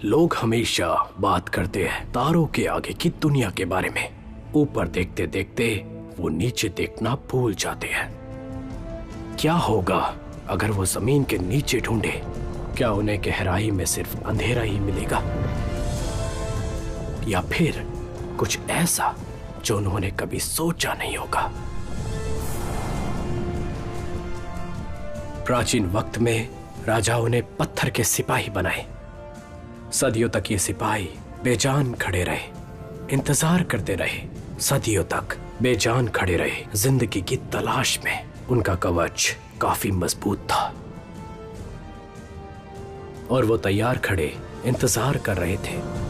लोग हमेशा बात करते हैं तारों के आगे की दुनिया के बारे में। ऊपर देखते देखते वो नीचे देखना भूल जाते हैं। क्या होगा अगर वो जमीन के नीचे ढूंढे? क्या उन्हें गहराई में सिर्फ अंधेरा ही मिलेगा, या फिर कुछ ऐसा जो उन्होंने कभी सोचा नहीं होगा? प्राचीन वक्त में राजाओं ने पत्थर के सिपाही बनाए। सदियों तक ये सिपाही बेजान खड़े रहे, इंतजार करते रहे। सदियों तक बेजान खड़े रहे, जिंदगी की तलाश में। उनका कवच काफी मजबूत था और वो तैयार खड़े इंतजार कर रहे थे।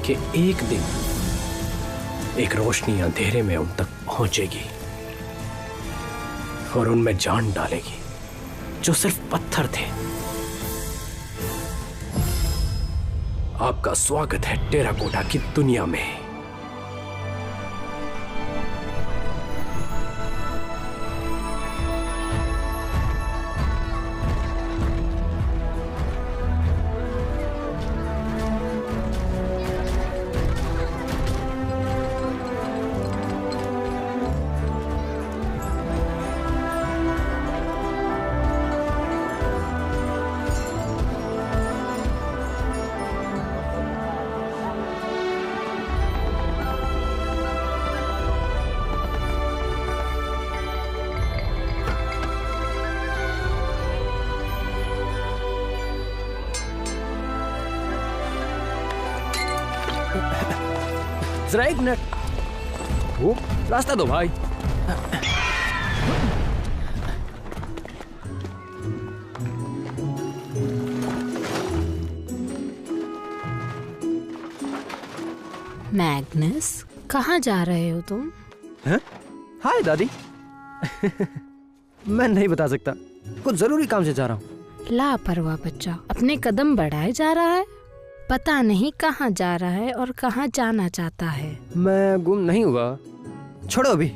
कि एक दिन एक रोशनी अंधेरे में उन तक पहुंचेगी और उनमें जान डालेगी जो सिर्फ पत्थर थे। आपका स्वागत है टेराकोटा की दुनिया में। जरा एक मिनट, वो रास्ता दो भाई। मैग्नस, कहाँ जा रहे हो तुम? हैं? हाय दादी। मैं नहीं बता सकता, कुछ जरूरी काम से जा रहा हूँ। लापरवाह बच्चा अपने कदम बढ़ाए जा रहा है, पता नहीं कहाँ जा रहा है और कहाँ जाना चाहता है। मैं गुम नहीं हुआ, छोड़ो अभी।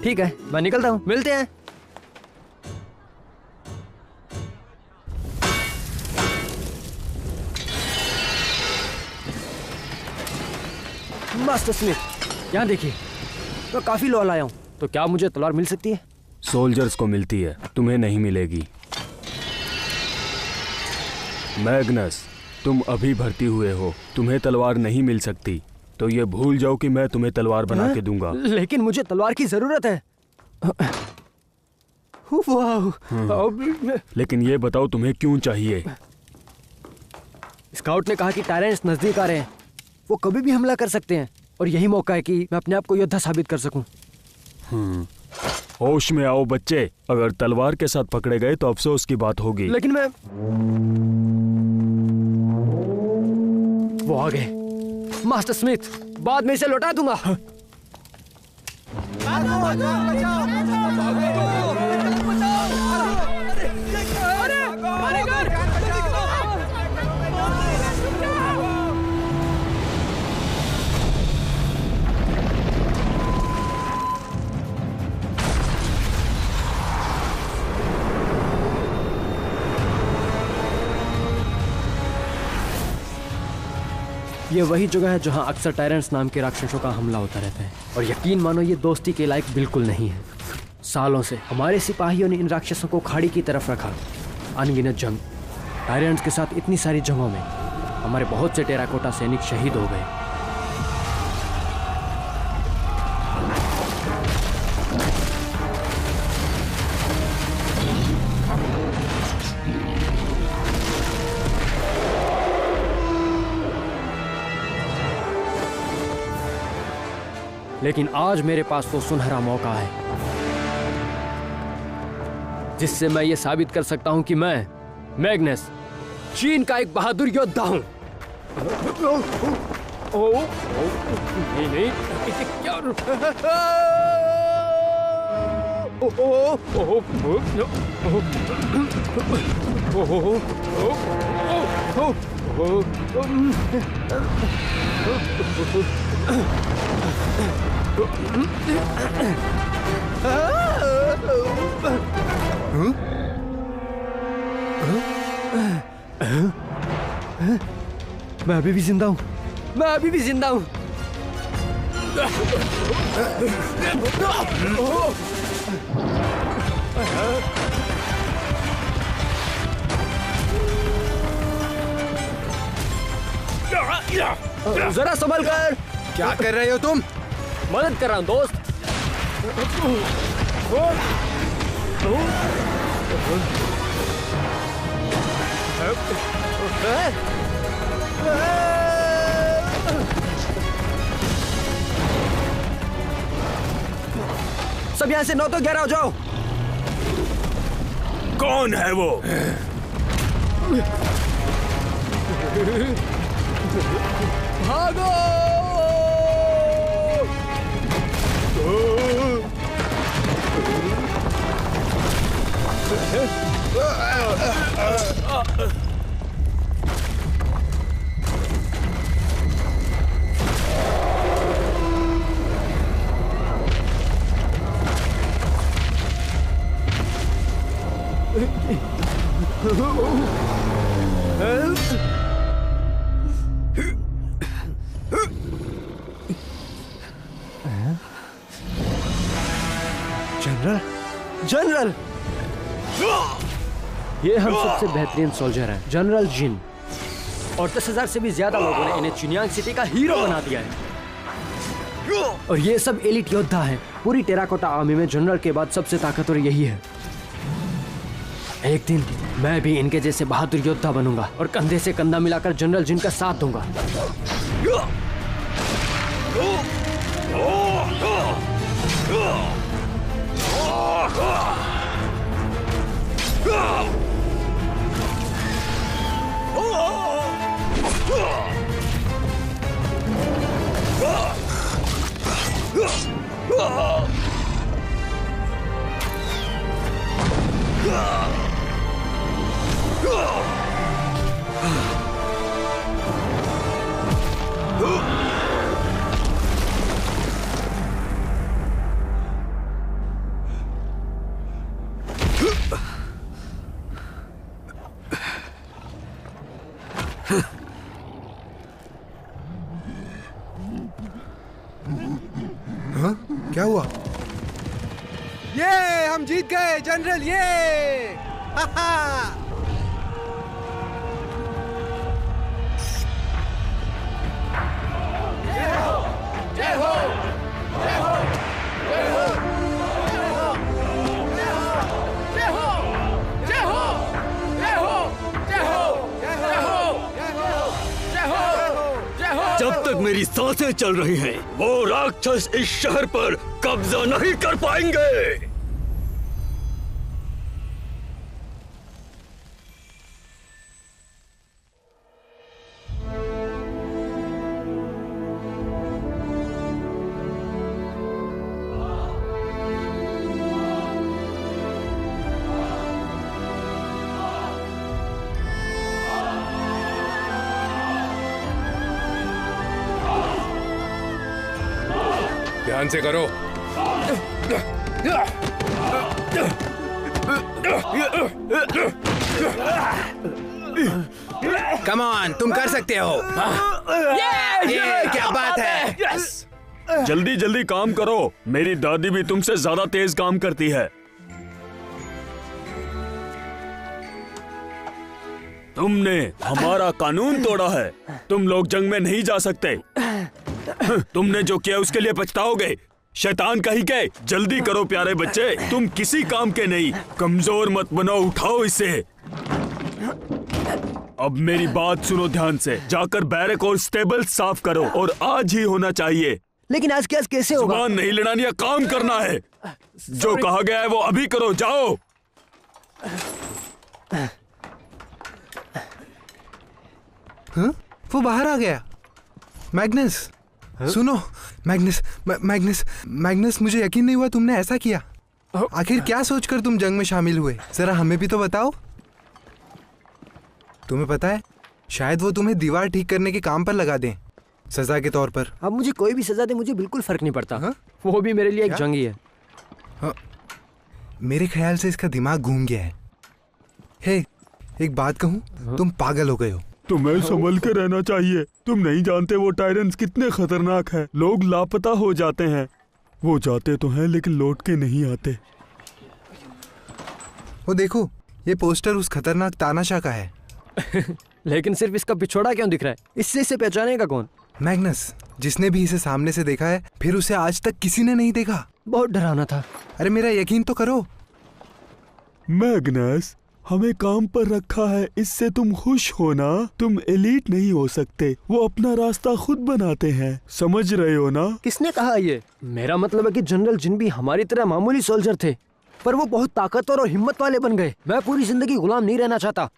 ठीक है, मैं निकलता हूँ, मिलते हैं। मास्टर स्मिथ, यहाँ देखिए, मैं काफी लोहा लाया हूँ। तो क्या मुझे तलवार मिल सकती है? सोल्जर्स को मिलती है, तुम्हें नहीं मिलेगी। मैग्नस, तुम अभी भर्ती हुए हो, तुम्हें तलवार नहीं मिल सकती। तो ये भूल जाओ कि मैं तुम्हें तलवार बना के दूंगा। लेकिन मुझे तलवार की जरूरत है। लेकिन ये बताओ तुम्हें क्यों चाहिए? स्काउट ने कहा कि टायरेंट्स नजदीक आ रहे हैं, वो कभी भी हमला कर सकते हैं और यही मौका है कि मैं अपने आप को योद्धा साबित कर सकूं। होश में आओ बच्चे, अगर तलवार के साथ पकड़े गए तो अफसोस की बात होगी। लेकिन मैं... वो आ गए। मास्टर स्मिथ, बाद में इसे लौटा दूंगा। ये वही जगह है जहां अक्सर टायरेंट्स नाम के राक्षसों का हमला होता रहता है, और यकीन मानो ये दोस्ती के लायक बिल्कुल नहीं है। सालों से हमारे सिपाहियों ने इन राक्षसों को खाड़ी की तरफ रखा। अनगिनत जंग, टायरेंट्स के साथ इतनी सारी जंगों में हमारे बहुत से टेराकोटा सैनिक शहीद हो गए। लेकिन आज मेरे पास वो सुनहरा मौका है जिससे मैं ये साबित कर सकता हूं कि मैं मैग्नस चीन का एक बहादुर योद्धा हूं। नहीं नहीं, इसे क्या... मैं अभी भी जिंदा हूँ, मैं अभी भी जिंदा हूँ। जरा संभल कर। क्या कर रहे हो तुम? मदद कर रहा हूँ दोस्त। सब यहाँ से 9 तो 11 हो जाओ। कौन है वो? भागो! जनरल, जनरल, ये हम सबसे बेहतरीन सोल्जर हैं, जनरल जिन। और 10,000 से भी ज्यादा लोगों ने इन्हें चुनियांग सिटी का हीरो बना दिया है। और ये सब एलिट योद्धा हैं। पूरी टेराकोटा आर्मी में जनरल के बाद सबसे ताकतवर यही है। एक दिन मैं भी इनके जैसे बहादुर योद्धा बनूंगा और कंधे से कंधा मिलाकर जनरल जिन का साथ दूंगा। हाँ? क्या हुआ? ये हम जीत गए जनरल, ये हा हा। जय हो, जय हो, जय हो, जय हो, जय हो, जय हो, जय हो, जय हो, जय हो, जय हो, जय हो। जब तक मेरी सांसें चल रही हैं, वो राक्षस इस शहर पर कब्जा नहीं कर पाएंगे। ध्यान से करो। कम ऑन, तुम कर सकते हो। ये क्या बात है? जल्दी जल्दी काम करो। मेरी दादी भी तुमसे ज्यादा तेज काम करती है। तुमने हमारा कानून तोड़ा है। तुम लोग जंग में नहीं जा सकते। तुमने जो किया उसके लिए पछताओगे। शैतान कहीं के। जल्दी करो प्यारे बच्चे, तुम किसी काम के नहीं। कमजोर मत बनो, उठाओ इसे। अब मेरी बात सुनो ध्यान से। जाकर बैरक और स्टेबल साफ करो, और आज ही होना चाहिए। लेकिन आज कैसे होगा? जुबान नहीं लड़ानी है, काम करना है। जो कहा गया है वो अभी करो, जाओ। हाँ? वो बाहर आ गया। मैग्नस, सुनो। मैग्नस, मुझे यकीन नहीं हुआ तुमने ऐसा किया। आखिर क्या सोचकर तुम जंग में शामिल हुए? जरा हमें भी तो बताओ। तुम्हें पता है शायद वो तुम्हें दीवार ठीक करने के काम पर लगा दें, सजा के तौर पर। अब मुझे कोई भी सजा दे, मुझे बिल्कुल फर्क नहीं पड़ता। हाँ? वो भी मेरे लिए एक जंगी है। हाँ। मेरे ख्याल से इसका दिमाग घूम गया है। हे, एक बात कहूँ, तुम पागल हो गए हो। तुम्हें संभल के रहना चाहिए। तुम नहीं जानते वो टायरेंट्स कितने खतरनाक हैं। लोग लापता हो जाते हैं। वो जाते तो हैं लेकिन लौट के नहीं आते। वो देखो, ये पोस्टर उस खतरनाक तानाशाह का है। लेकिन सिर्फ इसका पिछोड़ा क्यों दिख रहा है? इससे इसे पहचानेगा कौन? मैग्नस, जिसने भी इसे सामने से देखा है, फिर उसे आज तक किसी ने नहीं देखा। बहुत डरावना था। अरे मेरा यकीन तो करो। मैग्नस, हमें काम पर रखा है, इससे तुम खुश हो ना? तुम एलीट नहीं हो सकते। वो अपना रास्ता खुद बनाते हैं, समझ रहे हो ना? किसने कहा ये? मेरा मतलब है कि जनरल जिन भी हमारी तरह मामूली सोल्जर थे, पर वो बहुत ताकतवर और हिम्मत वाले बन गए। मैं पूरी जिंदगी गुलाम नहीं रहना चाहता।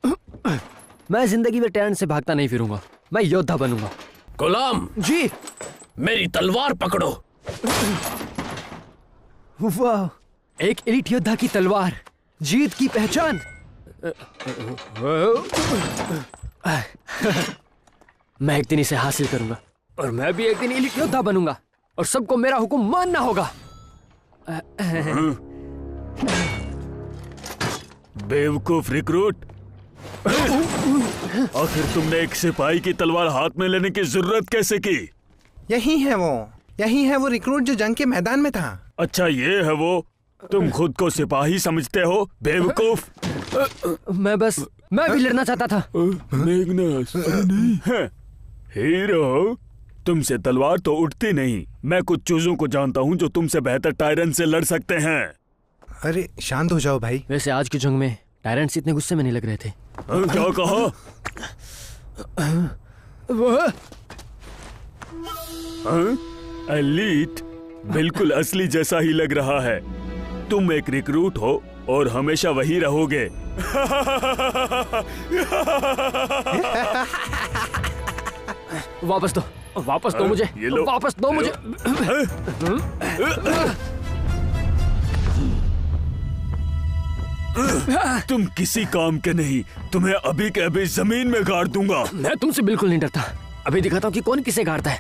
मैं जिंदगी में टैलेंट से भागता नहीं फिरूंगा। मैं योद्धा बनूंगा। गुलाम जी, मेरी तलवार पकड़ो। वाह, एक एलीट योद्धा की तलवार, जीत की पहचान। मैं एक दिन इसे हासिल करूंगा और मैं भी एक दिन एलीट योद्धा बनूंगा और सबको मेरा हुक्म मानना होगा। बेवकूफ रिक्रूट, आखिर तुमने एक सिपाही की तलवार हाथ में लेने की जरूरत कैसे की? यही है वो रिक्रूट जो जंग के मैदान में था। अच्छा, ये है वो? तुम खुद को सिपाही समझते हो, बेवकूफ? मैं भी लड़ना चाहता था। मैग्नस, नहीं है हीरो। तुमसे तलवार तो उठती नहीं। मैं कुछ चूजों को जानता हूँ जो तुमसे बेहतर टायरेंट से लड़ सकते हैं। अरे शांत हो जाओ भाई। वैसे आज की जंग में टायरेंट्स इतने गुस्से में नहीं लग रहे थे। क्या कहा? एलीट बिल्कुल असली जैसा ही लग रहा है। तुम एक रिक्रूट हो और हमेशा वही रहोगे। वापस दो मुझे। ये लो। वापस दो मुझे। तुम किसी काम के नहीं। तुम्हें अभी के अभी जमीन में गाड़ दूंगा। मैं तुमसे बिल्कुल नहीं डरता। अभी दिखाता हूँ कि कौन किसे गाड़ता है।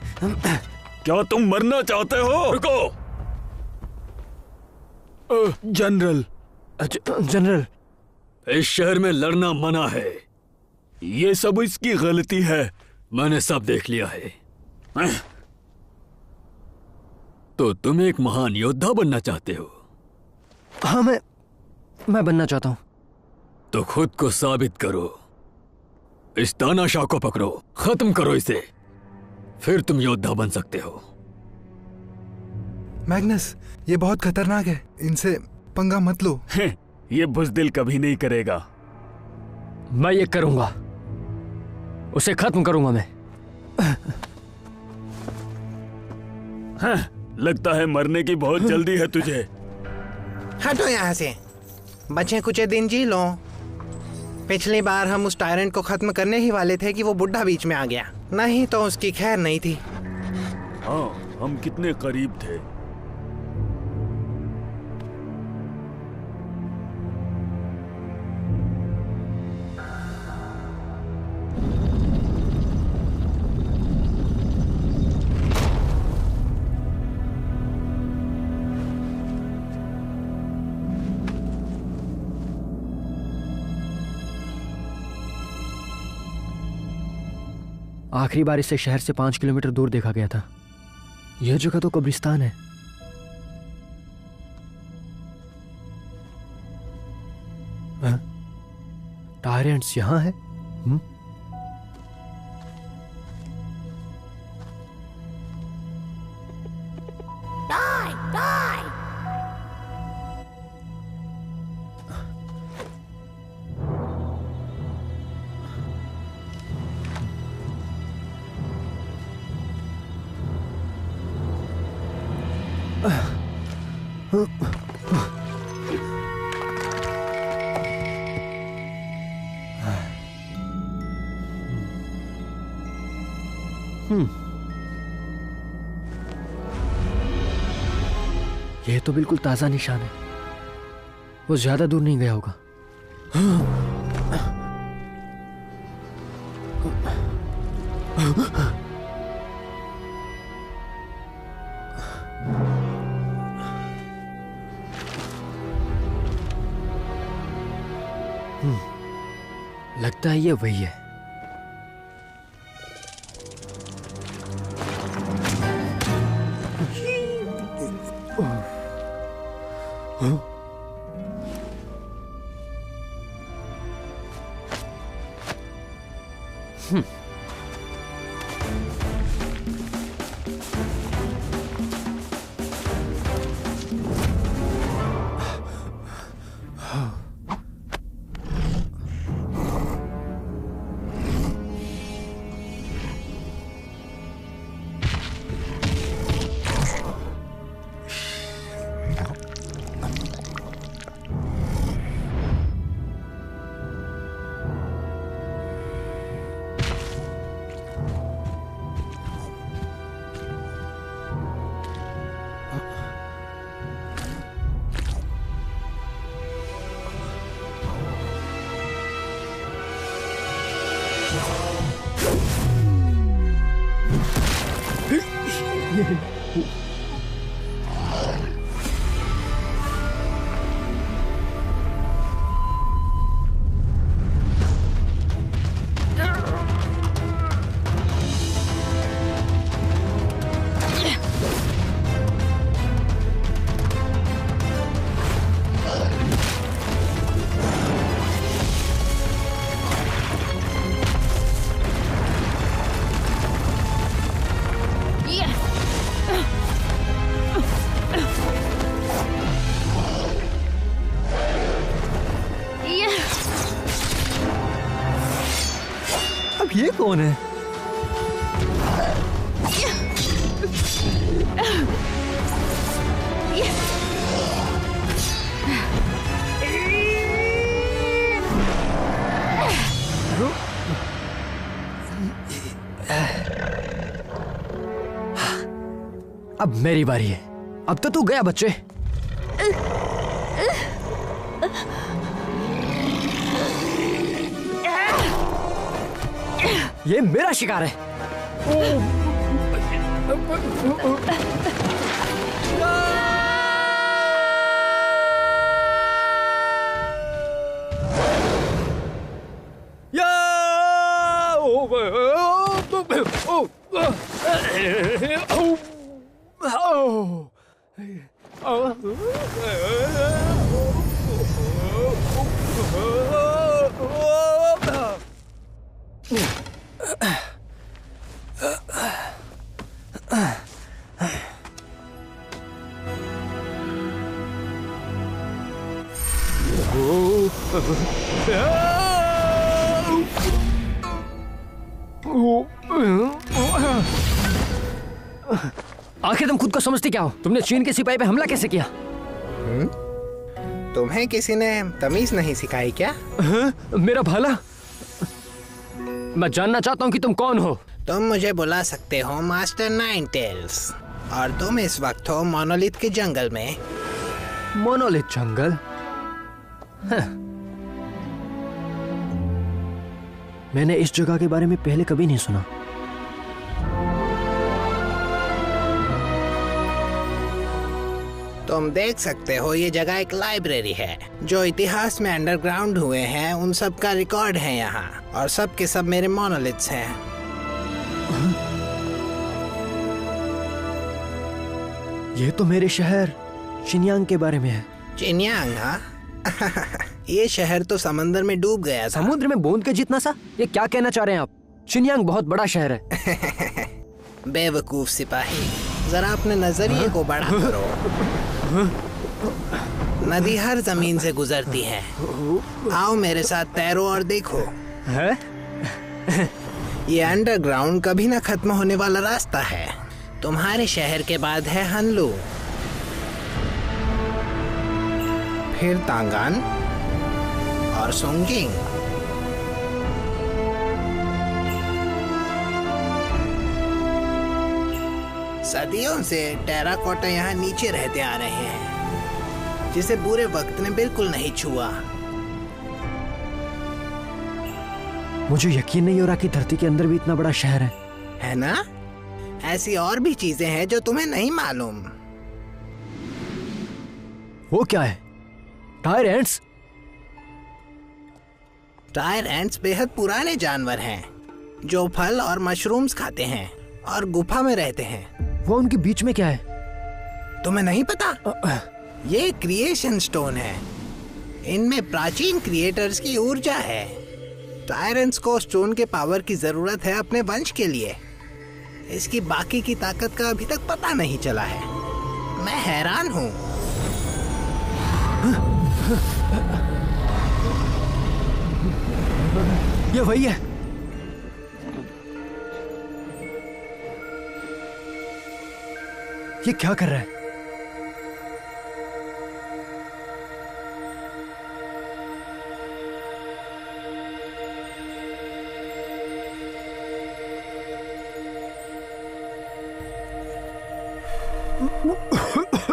क्या तुम मरना चाहते हो? रुको। जनरल, जनरल, इस शहर में लड़ना मना है। ये सब इसकी गलती है। मैंने सब देख लिया है। तो तुम एक महान योद्धा बनना चाहते हो? हाँ, मैं बनना चाहता हूँ। तो खुद को साबित करो। इस तानाशाह को पकड़ो, खत्म करो इसे, फिर तुम योद्धा बन सकते हो। मैग्नस, ये बहुत खतरनाक है, इनसे पंगा मत लो। ये बुज़दिल कभी नहीं करेगा। मैं ये करूंगा, उसे खत्म करूंगा मैं। लगता है मरने की बहुत जल्दी है तुझे। हटो यहाँ से, बचे कुछ दिन जी लो। पिछली बार हम उस टायरेंट को खत्म करने ही वाले थे कि वो बुढ़ा बीच में आ गया, नहीं तो उसकी खैर नहीं थी। हाँ, हम कितने करीब थे। आखिरी बार इसे शहर से 5 किलोमीटर दूर देखा गया था। यह जगह तो कब्रिस्तान है। टायरेंट्स यहाँ है? यह तो बिल्कुल ताजा निशान है। वो ज्यादा दूर नहीं गया होगा। लगता है ये वही है। ये कौन है? अब मेरी बारी है। अब तो तू गया बच्चे। ये मेरा शिकार है। आखिर तुम खुद को समझती क्या हो? तुमने चीन के सिपाही पे हमला कैसे किया? तुम्हें किसी ने तमीज नहीं सिखाई क्या? मेरा भाला, मैं जानना चाहता हूँ कि तुम कौन हो। तुम मुझे बुला सकते हो मास्टर नाइन टेल्स, और तुम इस वक्त हो मोनोलिथ के जंगल में। मोनोलिथ जंगल? मैंने इस जगह के बारे में पहले कभी नहीं सुना। तुम देख सकते हो ये जगह एक लाइब्रेरी है। जो इतिहास में अंडरग्राउंड हुए हैं उन सब का रिकॉर्ड है यहाँ, और सब के सब मेरे मोनोलिथ्स हैं। ये तो मेरे शहर चिनयांग के बारे में है। चिनयांग? हाँ। ये शहर तो समंदर में डूब गया था। समुद्र में बूंद के जितना सा? ये क्या कहना चाह रहे हैं आप? चिनयांग बहुत बड़ा शहर है। बेवकूफ सिपाही, जरा अपने नजरिए को बड़ा करो। नदी हर जमीन से गुजरती है। आओ मेरे साथ तैरो और देखो। है? ये अंडरग्राउंड कभी ना खत्म होने वाला रास्ता है। तुम्हारे शहर के बाद है हनलू, फिर तांगान और सोंगिंग। सदियों से टेराकोटा यहाँ नीचे रहते आ रहे हैं, जिसे बुरे वक्त ने बिल्कुल नहीं छुआ। मुझे यकीन नहीं हो रहा कि धरती के अंदर भी इतना बड़ा शहर है। है ना? ऐसी और भी चीजें हैं जो तुम्हें नहीं मालूम। वो क्या है? Tyre ants? टायर एंट्स बेहद पुराने जानवर हैं जो फल और मशरूम्स खाते हैं और गुफा में रहते हैं। वो उनके बीच में क्या है? तुम्हें नहीं पता? ये क्रिएशन स्टोन है। इनमें प्राचीन क्रिएटर्स की ऊर्जा है। टायरेंट्स को स्टोन के पावर की जरूरत है अपने वंश के लिए। इसकी बाकी की ताकत का अभी तक पता नहीं चला है। मैं हैरान हूँ। ये वही है। ये क्या कर रहा है?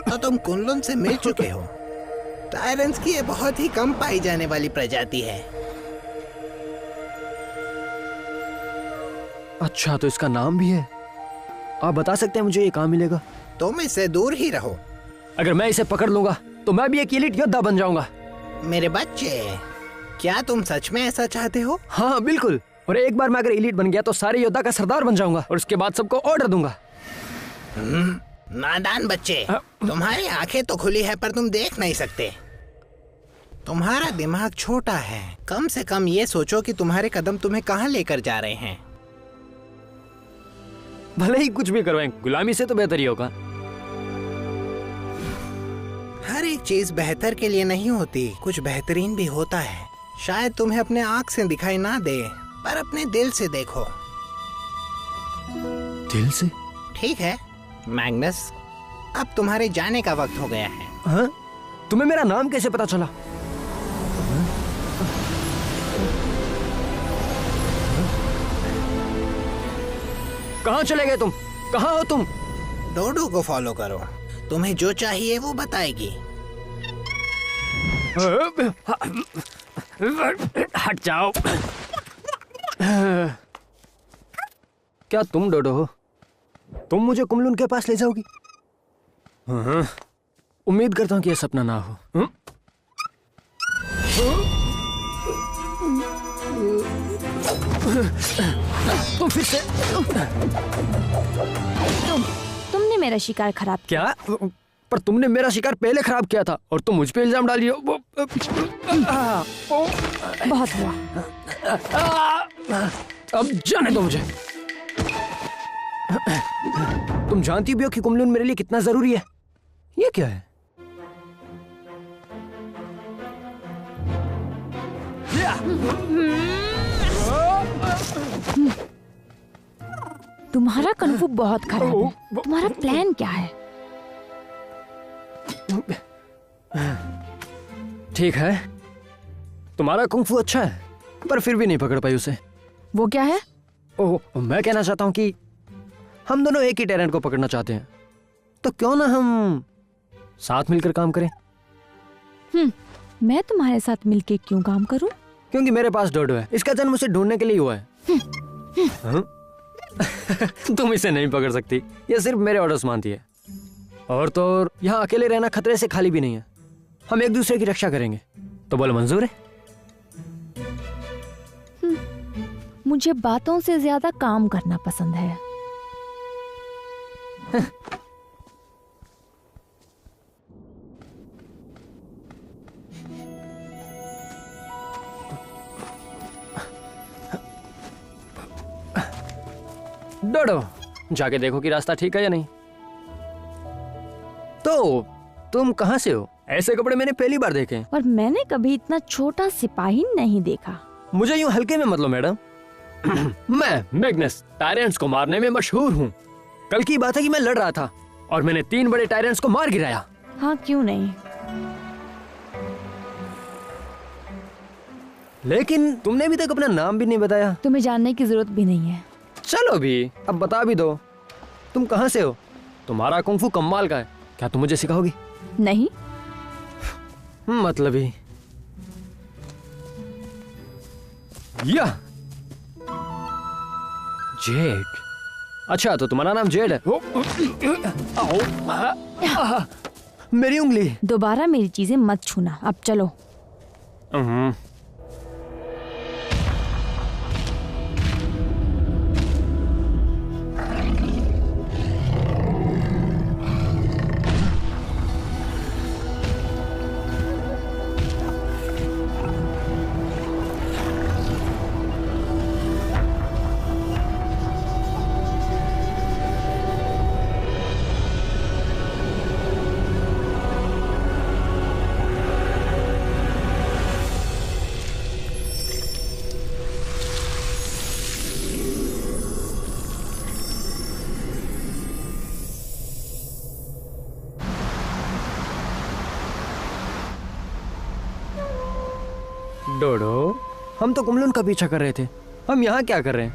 तो तुम कुनलुन से मिल चुके हो। टायरेंट्स की ये बहुत ही कम पाई जाने वाली प्रजाति है। अच्छा, तो इसका नाम भी है। आप बता सकते हैं मुझे ये कहाँ मिलेगा? तुम इससे दूर ही रहो। अगर मैं इसे पकड़ लूंगा तो मैं भी एक एलीट योद्धा बन जाऊंगा। मेरे बच्चे, क्या तुम सच में ऐसा चाहते हो? हाँ बिल्कुल। और एक बार मैं अगर एलीट बन गया तो सारे योद्धा का सरदार बन जाऊंगा और उसके बाद सबको ऑर्डर दूंगा। नादान बच्चे, तुम्हारी आंखें तो खुली है पर तुम देख नहीं सकते। तुम्हारा दिमाग छोटा है। कम से कम ये सोचो कि तुम्हारे कदम तुम्हें कहाँ लेकर जा रहे हैं। भले ही कुछ भी करवाएं, गुलामी से तो बेहतर ही होगा। हर एक चीज बेहतर के लिए नहीं होती, कुछ बेहतरीन भी होता है। शायद तुम्हें अपने आंख से दिखाई ना दे, पर अपने दिल से देखो। दिल से? ठीक है मैग्नस, अब तुम्हारे जाने का वक्त हो गया है। हाँ? तुम्हें मेरा नाम कैसे पता चला? कहाँ चले गए तुम? कहाँ हो तुम? डोडो को फॉलो करो, तुम्हें जो चाहिए वो बताएगी। हट जाओ। क्या तुम डोडो हो? तुम मुझे कुनलुन के पास ले जाओगी? हाँ, उम्मीद करता हूँ कि यह सपना ना हो। तुम फिर से तुमने मेरा शिकार खराब किया। क्या? पर तुमने मेरा शिकार पहले खराब किया था और तुम मुझ पे इल्जाम डाली हो। बहुत हुआ। अब जाने दो मुझे। तुम जानती भी हो कि कुनलुन मेरे लिए कितना जरूरी है। ये क्या है? तुम्हारा कन्फू बहुत खराब है। तुम्हारा प्लान क्या है? ठीक है, तुम्हारा कुंफू अच्छा है, पर फिर भी नहीं पकड़ पाई उसे। वो क्या है? ओह, मैं कहना चाहता हूँ कि हम दोनों एक ही टैरेंट को पकड़ना चाहते हैं, तो क्यों ना हम साथ मिलकर काम करें? मैं तुम्हारे साथ मिलके क्यों काम करूं? क्योंकि मेरे पास डोडो है। इसका जन्म उसे ढूंढने के लिए हुआ है। हाँ? तुम इसे नहीं पकड़ सकती, ये सिर्फ मेरे ऑर्डर्स मानती है। और तो और यहाँ अकेले रहना खतरे से खाली भी नहीं है। हम एक दूसरे की रक्षा करेंगे। तो बोलो, मंजूर है? मुझे बातों से ज्यादा काम करना पसंद है। डोडो, जाके देखो कि रास्ता ठीक है या नहीं। तो तुम कहाँ से हो? ऐसे कपड़े मैंने पहली बार देखे। और मैंने कभी इतना छोटा सिपाही नहीं देखा। मुझे यूं हल्के में मत लो मैडम। मैं मैग्नस टायरेंट्स को मारने में मशहूर हूँ। कल की बात है कि मैं लड़ रहा था और मैंने 3 बड़े टायरेंट्स को मार गिराया। हाँ, क्यों नहीं। लेकिन तुमने अभी तक अपना नाम भी नहीं बताया। तुम्हें जानने की जरूरत भी नहीं है। चलो भी, अब बता भी दो। तुम कहाँ से हो? तुम्हारा कुंफू कमाल का है। क्या तुम मुझे सिखाओगी? नहीं। मतलब ही। या जेड, अच्छा, तो तुम्हारा नाम जेड है। मेरी उंगली। दोबारा मेरी चीजें मत छूना, अब चलो। डोडो, हम तो कुमलुन का पीछा कर रहे थे, हम यहाँ क्या कर रहे हैं?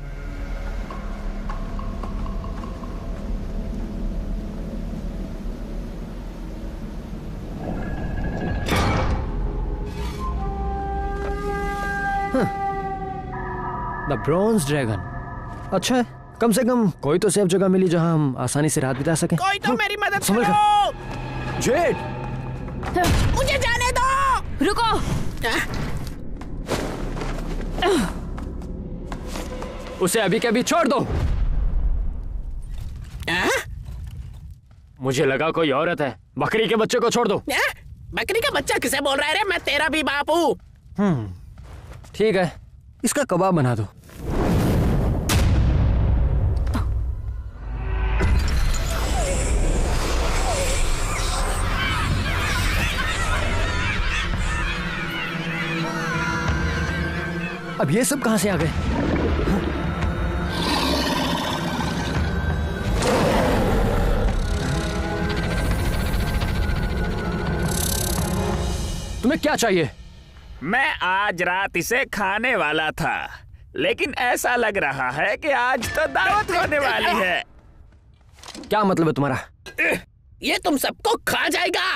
The bronze dragon. अच्छा है, कम से कम कोई तो सेफ जगह मिली जहां हम आसानी से रात बिता सकें। कोई तो मेरी मदद संभल करो। कर। जेड, मुझे जाने दो। रुको। उसे अभी के अभी छोड़ दो। मुझे लगा कोई औरत है। बकरी के बच्चे को छोड़ दो। बकरी का बच्चा किसे बोल रहा है रे? मैं तेरा भी बाप हूँ। ठीक है, इसका कबाब बना दो। अब ये सब कहां से आ गए? तुम्हें क्या चाहिए? मैं आज रात इसे खाने वाला था, लेकिन ऐसा लग रहा है कि आज तो दावत होने वाली है। क्या मतलब है तुम्हारा? ये तुम सबको खा जाएगा।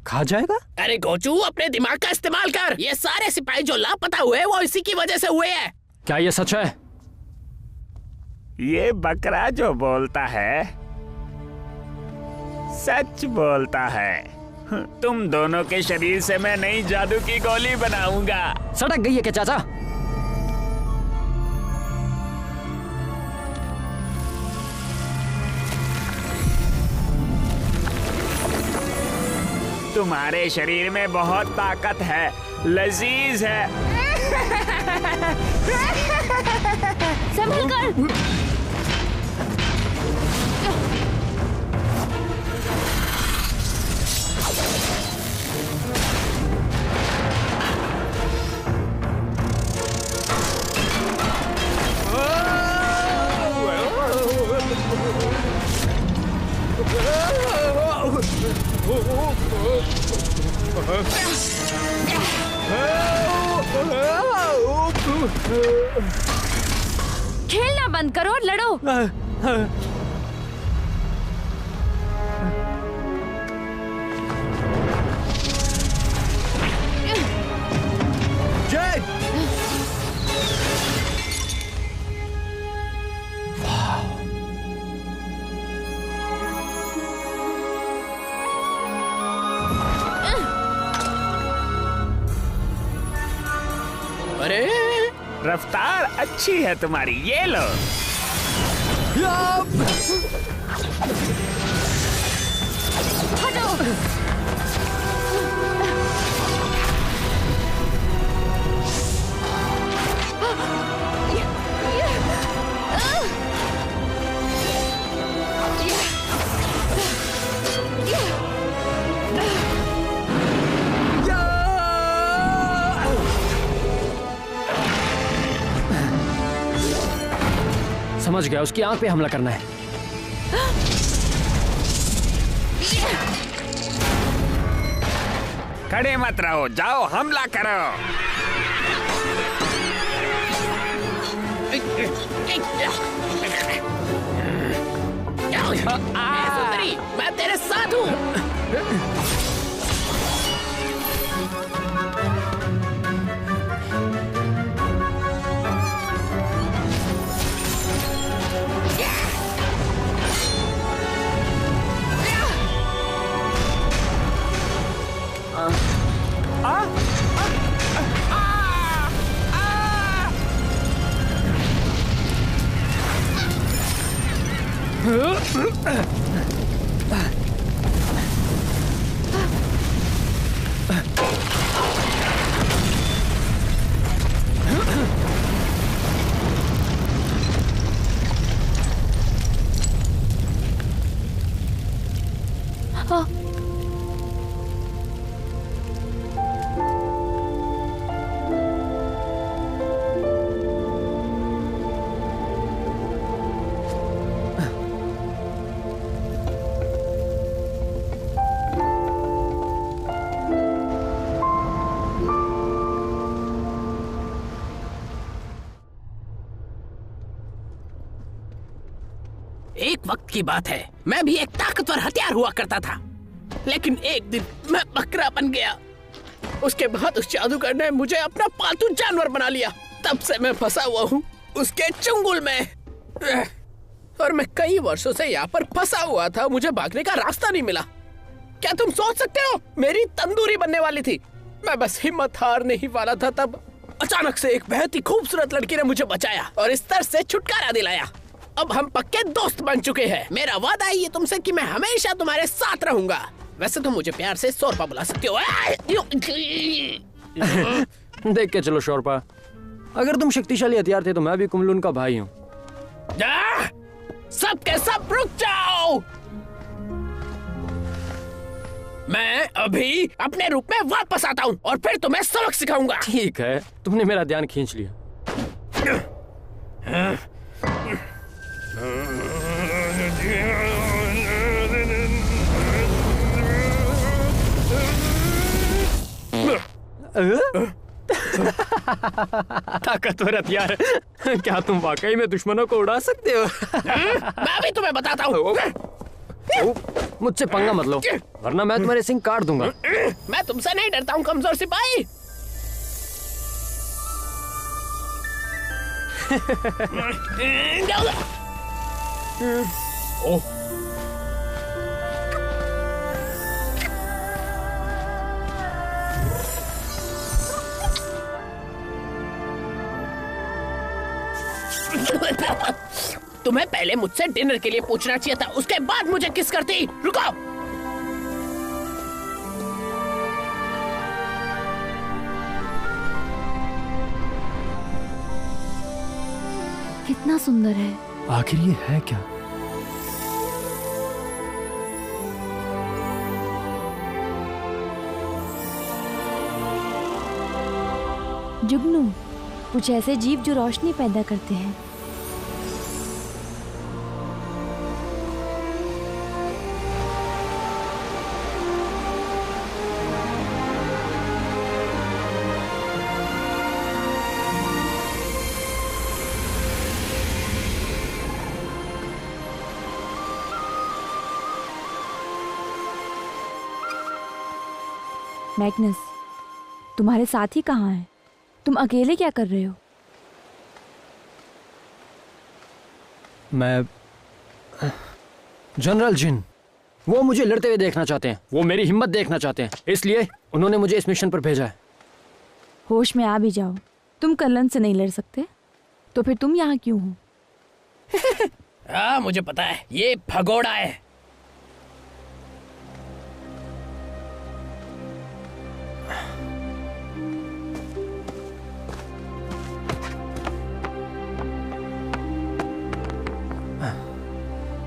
खा जाएगा? अरे गोचू, अपने दिमाग का इस्तेमाल कर। ये सारे सिपाही जो लापता हुए वो इसी की वजह से हुए हैं। क्या ये सच है? ये बकरा जो बोलता है सच बोलता है। तुम दोनों के शरीर से मैं नई जादू की गोली बनाऊंगा। सड़क गई है क्या चाचा? तुम्हारे शरीर में बहुत ताकत है, लजीज है। संभल कर। खेलना बंद करो और लड़ो। जेड! अरे रफ्तार अच्छी है तुम्हारी, ये लो। हटो। समझ गया, उसकी आंख पे हमला करना है। खड़े मत रहो, जाओ हमला करो। सुंदरी, मैं तेरे साथ हूँ। एक वक्त की बात है, मैं भी एक ताकतवर हथियार हुआ करता था, लेकिन एक दिन मैं बकरा बन गया। उसके बाद उस जादूगर ने मुझे अपना पालतू जानवर बना लिया। तब से मैं फंसा हुआ हूँ उसके चंगुल में, और मैं कई वर्षों से यहाँ पर फंसा हुआ था। मुझे भागने का रास्ता नहीं मिला। क्या तुम सोच सकते हो, मेरी तंदूरी बनने वाली थी। मैं बस हिम्मत हारने ही वाला था, तब अचानक से एक बहुत ही खूबसूरत लड़की ने मुझे बचाया और इस तरह से छुटकारा दिलाया। अब हम पक्के दोस्त बन चुके हैं। मेरा वादा है ये तुमसे कि मैं हमेशा तुम्हारे साथ रहूंगा। वैसे तुम मुझे प्यार से शोरपा बुला सकते हो। देख के चलो शोरपा, अगर तुम शक्तिशाली हथियार थे तो मैं भी कुमलून का भाई हूँ। सब के सब रुक जाओ, मैं अभी अपने रूप में वापस आता हूँ और फिर तुम्हें सबक सिखाऊंगा। ठीक है, तुमने मेरा ध्यान खींच लिया। ताकतवर हथियार, क्या तुम वाकई में दुश्मनों को उड़ा सकते हो? मैं भी तुम्हें बताता हूँ। मुझसे पंगा मत लो, वरना मैं तुम्हारे सिंग काट दूंगा। मैं तुमसे नहीं डरता हूँ कमजोर सिपाही। तुम्हें पहले मुझसे डिनर के लिए पूछना चाहिए था, उसके बाद मुझे किस करती। रुको। कितना सुंदर है। आखिर ये है क्या? जुगनू, कुछ ऐसे जीव जो रोशनी पैदा करते हैं। मैग्नस, तुम्हारे साथी कहाँ हैं? तुम अकेले क्या कर रहे हो? मैं जनरल जिन, वो मुझे लड़ते हुए देखना चाहते हैं। वो मेरी हिम्मत देखना चाहते हैं, इसलिए उन्होंने मुझे इस मिशन पर भेजा है। होश में आ भी जाओ, तुम कलन से नहीं लड़ सकते, तो फिर तुम यहाँ क्यों हो? हाँ, मुझे पता है, ये भगोड़ा है।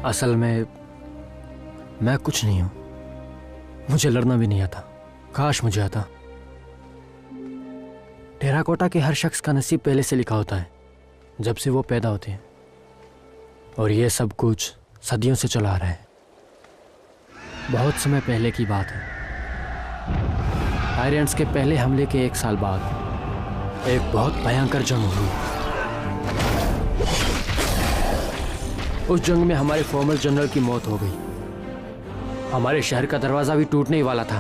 असल में मैं कुछ नहीं हूं, मुझे लड़ना भी नहीं आता। काश मुझे आता। टेराकोटा के हर शख्स का नसीब पहले से लिखा होता है, जब से वो पैदा होते हैं, और ये सब कुछ सदियों से चला आ रहा है। बहुत समय पहले की बात है। आयरियंस के पहले हमले के 1 साल बाद एक बहुत भयंकर जंग हुई। उस जंग में हमारे फॉर्मल जनरल की मौत हो गई। हमारे शहर का दरवाजा भी टूटने ही वाला था।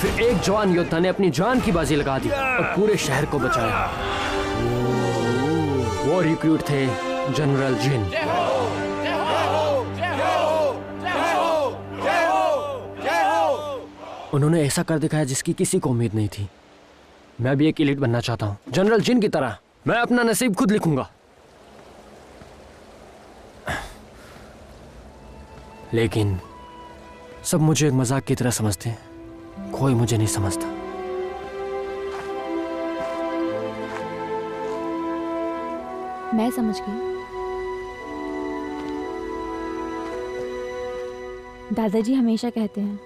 फिर एक जवान योद्धा ने अपनी जान की बाजी लगा दी और पूरे शहर को बचाया। वो रिक्रूट थे जनरल जिन। उन्होंने ऐसा कर दिखाया जिसकी किसी को उम्मीद नहीं थी। मैं भी एक एलीट बनना चाहता हूँ, जनरल जिन की तरह। मैं अपना नसीब खुद लिखूंगा। लेकिन सब मुझे एक मजाक की तरह समझते हैं, कोई मुझे नहीं समझता। मैं समझ गई। दादाजी हमेशा कहते हैं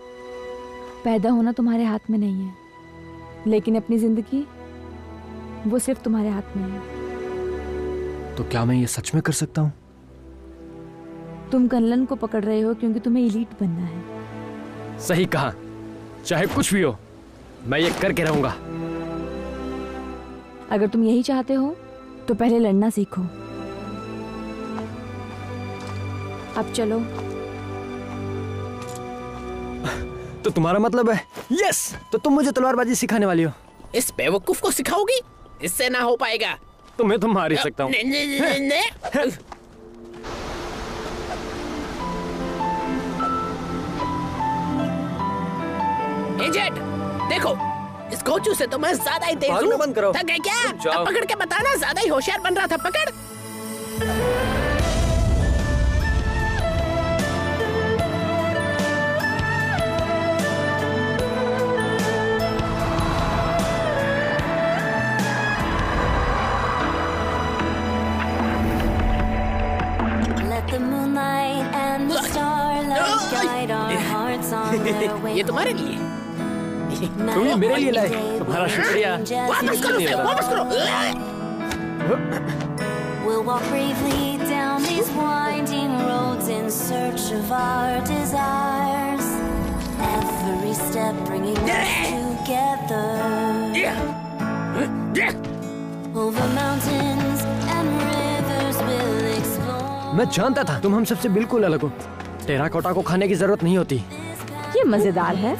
पैदा होना तुम्हारे हाथ में नहीं है, लेकिन अपनी जिंदगी वो सिर्फ तुम्हारे हाथ में है। तो क्या मैं ये सच में कर सकता हूँ? तुम कनलन को पकड़ रहे हो क्योंकि तुम्हें एलीट बनना है। सही कहा, चाहे कुछ भी हो मैं ये करके रहूंगा। अगर तुम यही चाहते हो तो पहले लड़ना सीखो। अब चलो। तो तुम्हारा मतलब है यस, तो तुम मुझे तलवारबाजी सिखाने वाली हो? इस बेवकूफ को सिखाओगी? इससे ना हो पाएगा। तुम्हें तो मार ही सकता हूँ। एजेंट देखो, इस कोचू से तो मैं ज्यादा ही तेज भागना हूँ। बंद करो। थक गए क्या? रुक जाओ। अब पकड़ के बताना, ज्यादा ही होशियार बन रहा था। पकड़। ये तुम्हारे लिए। तुमने मेरे लिए लाए, तुम्हारा शुक्रिया। वापस करो उसे, वापस करो। We'll walk bravely down these winding roads in search of our desires. Every step bringing us together. Over mountains and rivers we'll explore. मैं जानता था तुम हम सबसे बिल्कुल अलग हो। टेराकोटा को खाने की जरूरत नहीं होती। ये मजेदार है।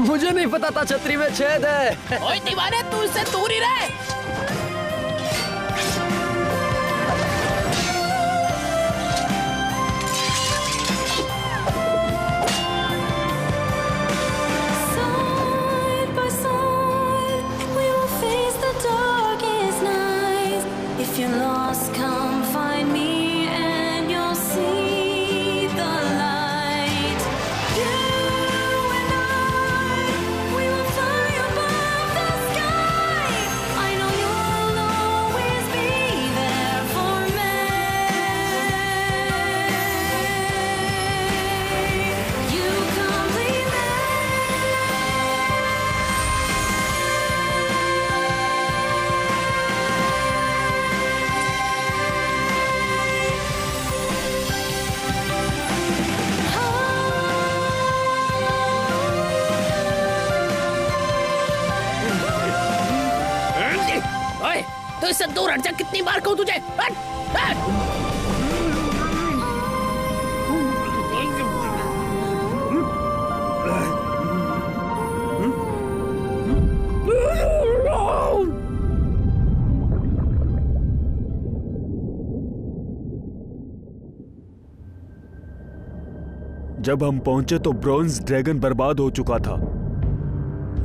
मुझे नहीं पता था छतरी में छेद है। ओए दीवाने, तू इससे दूर ही रह। Side by side, we will face the darkest nights. If you're lost, come find me and you'll see the light. You and I, we will fly above the sky. I know you'll always be there for me. You complete me. ओए, तू इससे दूर हट जा। कितनी बार कहूँ तुझे? हट, हट। जब हम पहुंचे तो ब्रॉन्ज ड्रैगन बर्बाद हो चुका था।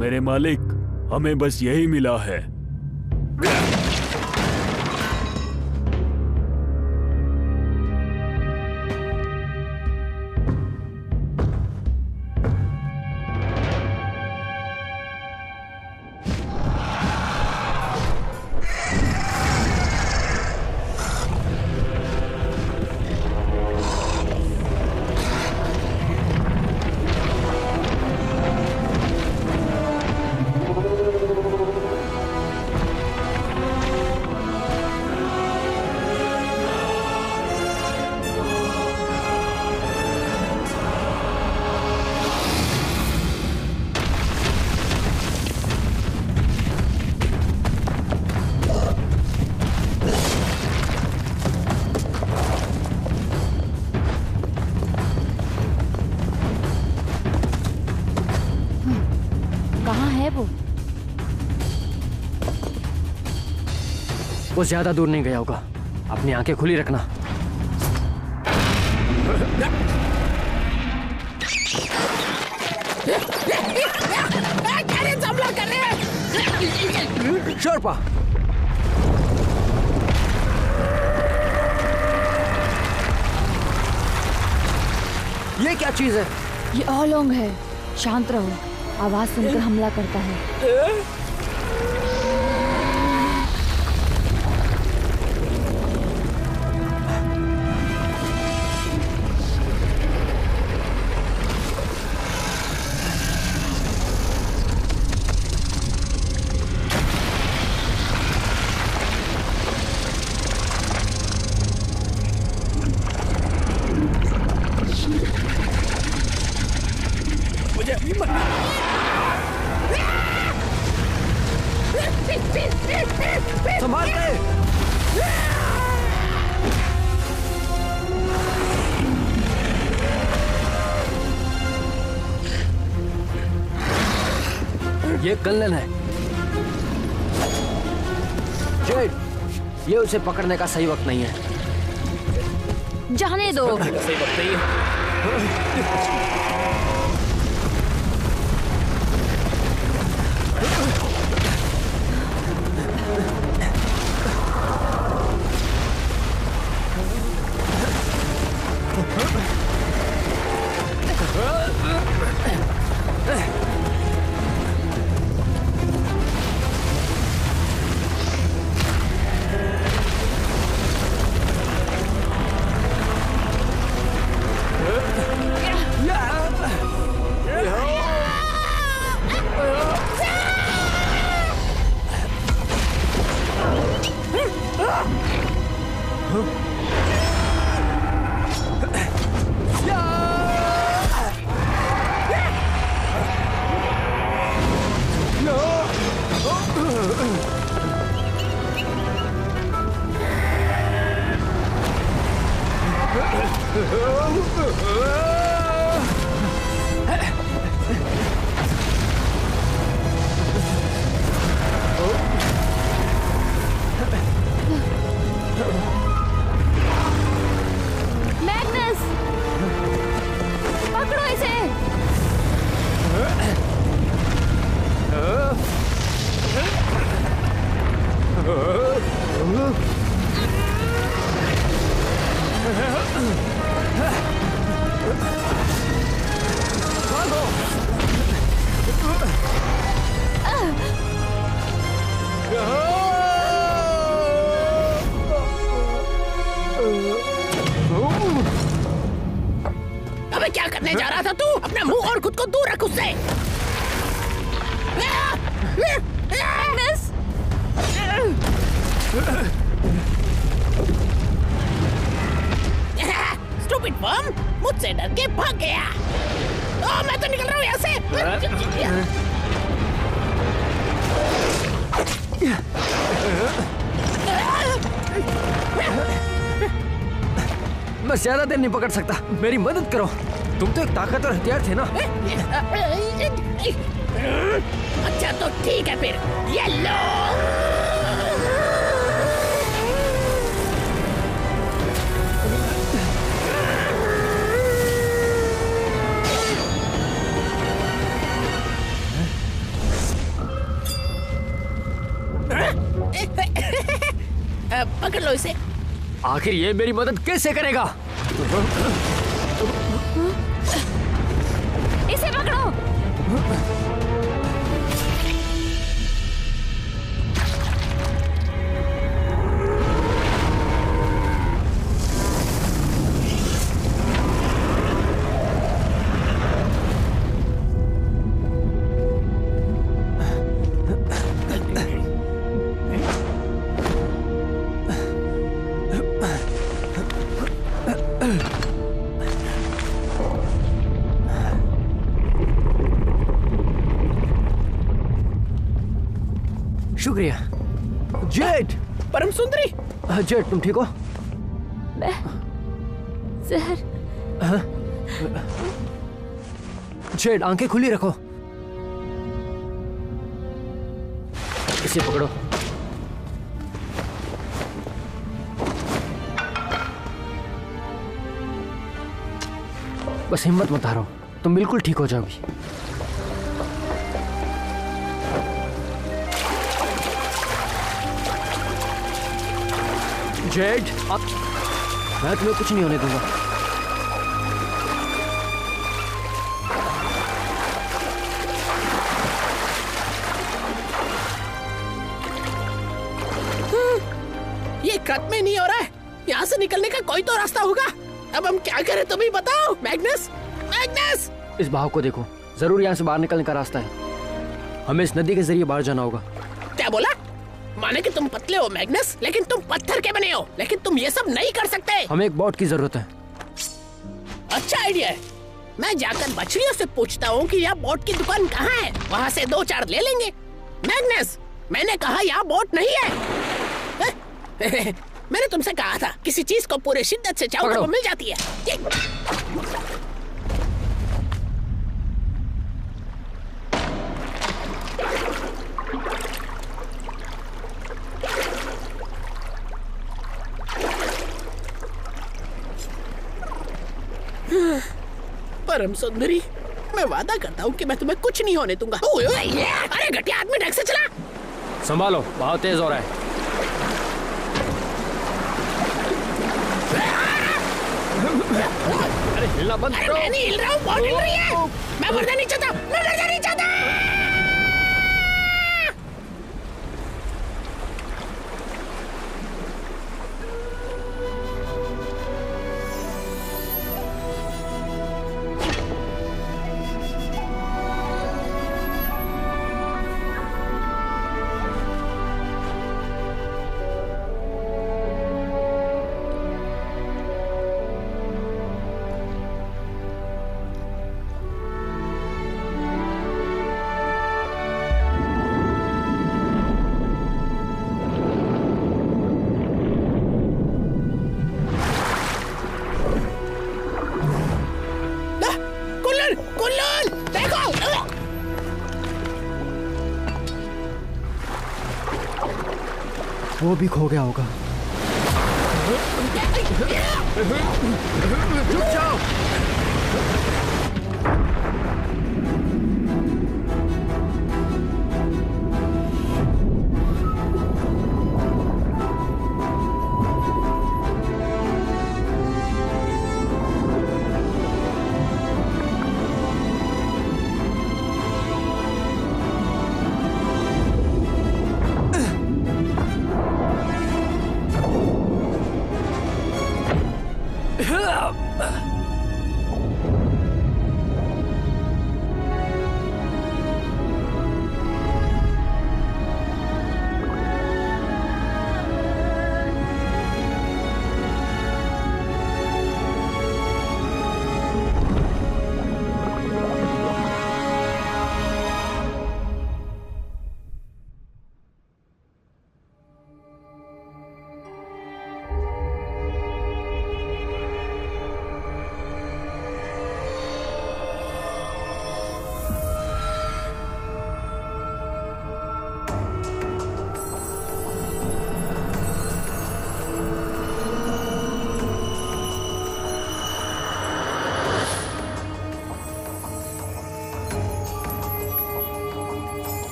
मेरे मालिक, हमें बस यही मिला है। कहाँ है वो? वो ज्यादा दूर नहीं गया होगा। अपनी आंखें खुली रखना। हमला कर रहे हैं। शोरपा, ये क्या चीज है? ये ओलोंग है। शांत रहो, आवाज सुनकर हमला करता है। ये कल्लन है। जेड, ये उसे पकड़ने का सही वक्त नहीं है। जाने दो। सही वक्त नहीं है। मैग्नस, पकड़ो इसे। अबे क्या करने जा रहा था तू? अपना मुंह और खुद को दूर रख उससे। मैग्नस, स्टूपिड वर्म, मुझसे डर के भाग गया। मैं तो निकल रहा हूँ यहाँ से। मैं ज्यादा देर नहीं पकड़ सकता। मेरी मदद करो। तुम तो एक ताकतवर हथियार थे ना। अच्छा तो ठीक है फिर, ये लो। पकड़ लो इसे। आखिर ये मेरी मदद कैसे करेगा? इसे पकड़ो। शुक्रिया। जेड, परम सुंदरी। जेड तुम ठीक हो? सर, जेड आंखें खुली रखो। इसे पकड़ो। बस हिम्मत मत हारो, तुम बिल्कुल ठीक हो जाओगी। जेड, मैं तुम्हें कुछ नहीं होने दूंगा। ये खत्म ही नहीं हो रहा है। यहाँ से निकलने का कोई तो रास्ता होगा। अब हम क्या करें तुम ही बताओ। Magnus, Magnus! इस बहाव को देखो, जरूर यहाँ से बाहर निकलने का रास्ता है। हमें इस नदी के जरिए बाहर जाना होगा। क्या बोला? माने कि तुम पतले हो मैग्नस, लेकिन तुम पत्थर के बने हो। लेकिन तुम ये सब नहीं कर सकते। हमें एक बोट की जरूरत है। अच्छा आइडिया है। मैं जाकर बछड़ियों से पूछता हूँ कि यहाँ बोट की दुकान कहाँ है। वहाँ से 2-4 ले लेंगे। मैग्नस, मैंने कहा यहाँ बोट नहीं है। मैंने तुमसे कहा था किसी चीज को पूरे शिद्दत से चाहो तो वो मिल जाती है। परम सुंदरी, मैं वादा करता हूँ कि मैं तुम्हें कुछ नहीं होने दूंगा। अरे घटिया आदमी, ढंग से चला। संभालो, बहुत तेज हो रहा है। अरे हिलना बंद करो। मैं नहीं हिल रहा हूँ, बहुत हिल रही है। मैं मरना नहीं चाहता, मैं मरना नहीं चाहता। वो भी खो गया होगा। रुक जाओ।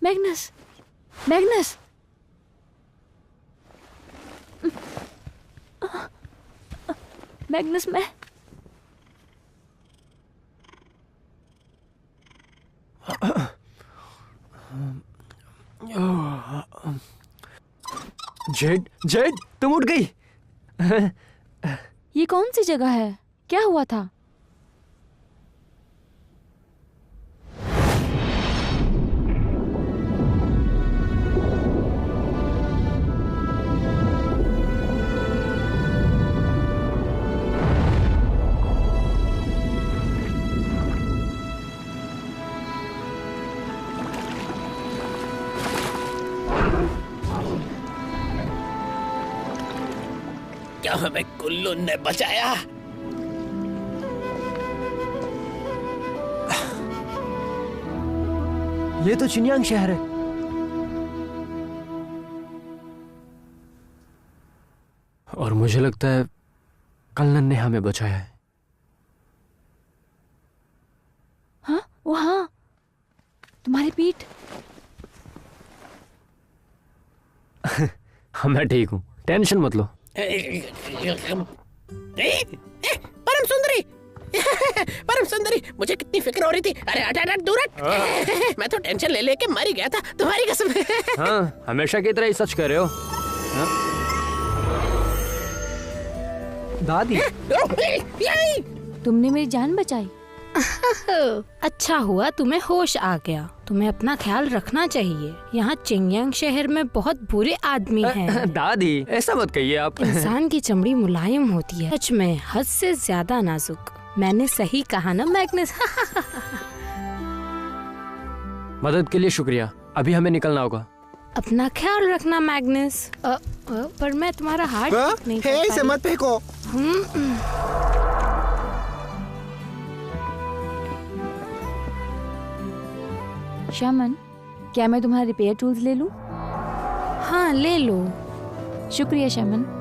मैग्नस, मैग्नस, मैग्नस, मैं जेड, जेड, तुम उठ गई। ये कौन सी जगह है? क्या हुआ था? क्या हमें कुल्लू ने बचाया? ये तो चिनियांग शहर है। और मुझे लगता है कल्लन ने हमें बचाया है। हाँ, वो हाँ, तुम्हारी पीठ। हाँ, मैं ठीक हूँ, टेंशन मत लो। परम सुंदरी परम सुंदरी, मुझे कितनी फिक्र हो रही थी। अरे हट हट दूर हट। मैं तो टेंशन ले लेके मर ही गया था, तुम्हारी कसम। हाँ, हमेशा की तरह ही सच कह रहे हो। हाँ? दादी, तुमने मेरी जान बचाई। अच्छा हुआ तुम्हें होश आ गया। तुम्हें अपना ख्याल रखना चाहिए। यहाँ चिंगयांग शहर में बहुत बुरे आदमी हैं। दादी ऐसा मत कहिए आप। इंसान की चमड़ी मुलायम होती है, सच में हद से ज्यादा नाजुक। मैंने सही कहा ना मैग्नस? मदद के लिए शुक्रिया। अभी हमें निकलना होगा। अपना ख्याल रखना मैग्नस। पर मैं तुम्हारा हाथ नहीं कर इसे मत फेंको। शमन, क्या मैं तुम्हारे रिपेयर टूल्स ले लूं? हाँ, ले लो। शुक्रिया शमन।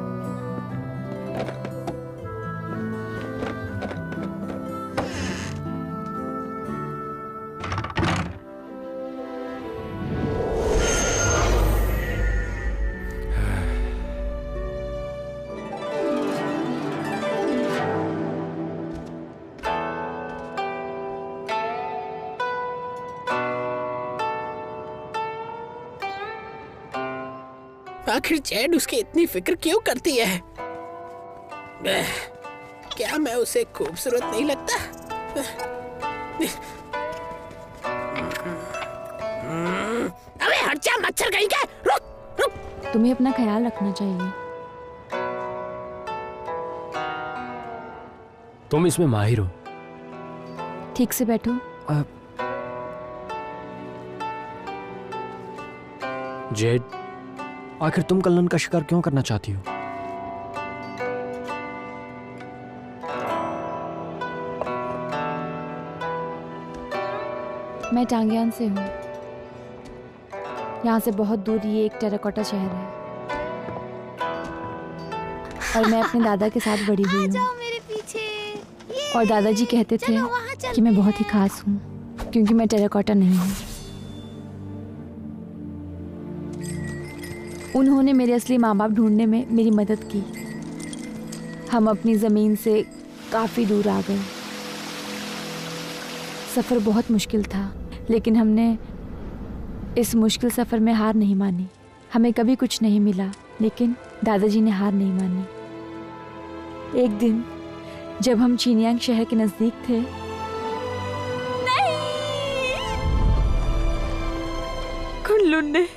आखिर जैड उसकी इतनी फिक्र क्यों करती है? क्या मैं उसे खूबसूरत नहीं लगता? अबे हट जा मच्छर कहीं का। रुक रुक। तुम्हें अपना ख्याल रखना चाहिए। तुम इसमें माहिर हो। ठीक से बैठो। जेड, आखिर तुम कल्लन का शिकार क्यों करना चाहती हो? मैं टांग्यान से हूँ। यहाँ से बहुत दूर ये एक टेराकोटा शहर है और मैं अपने दादा के साथ बड़ी हुई हूँ। मेरे पीछे। और दादाजी कहते थे कि मैं बहुत ही खास हूँ क्योंकि मैं टेराकोटा नहीं हूँ। उन्होंने मेरे असली माँ बाप ढूंढने में मेरी मदद की। हम अपनी ज़मीन से काफ़ी दूर आ गए। सफ़र बहुत मुश्किल था, लेकिन हमने इस मुश्किल सफ़र में हार नहीं मानी। हमें कभी कुछ नहीं मिला, लेकिन दादाजी ने हार नहीं मानी। एक दिन जब हम चिनियांग शहर के नज़दीक थे, कुल्लू ने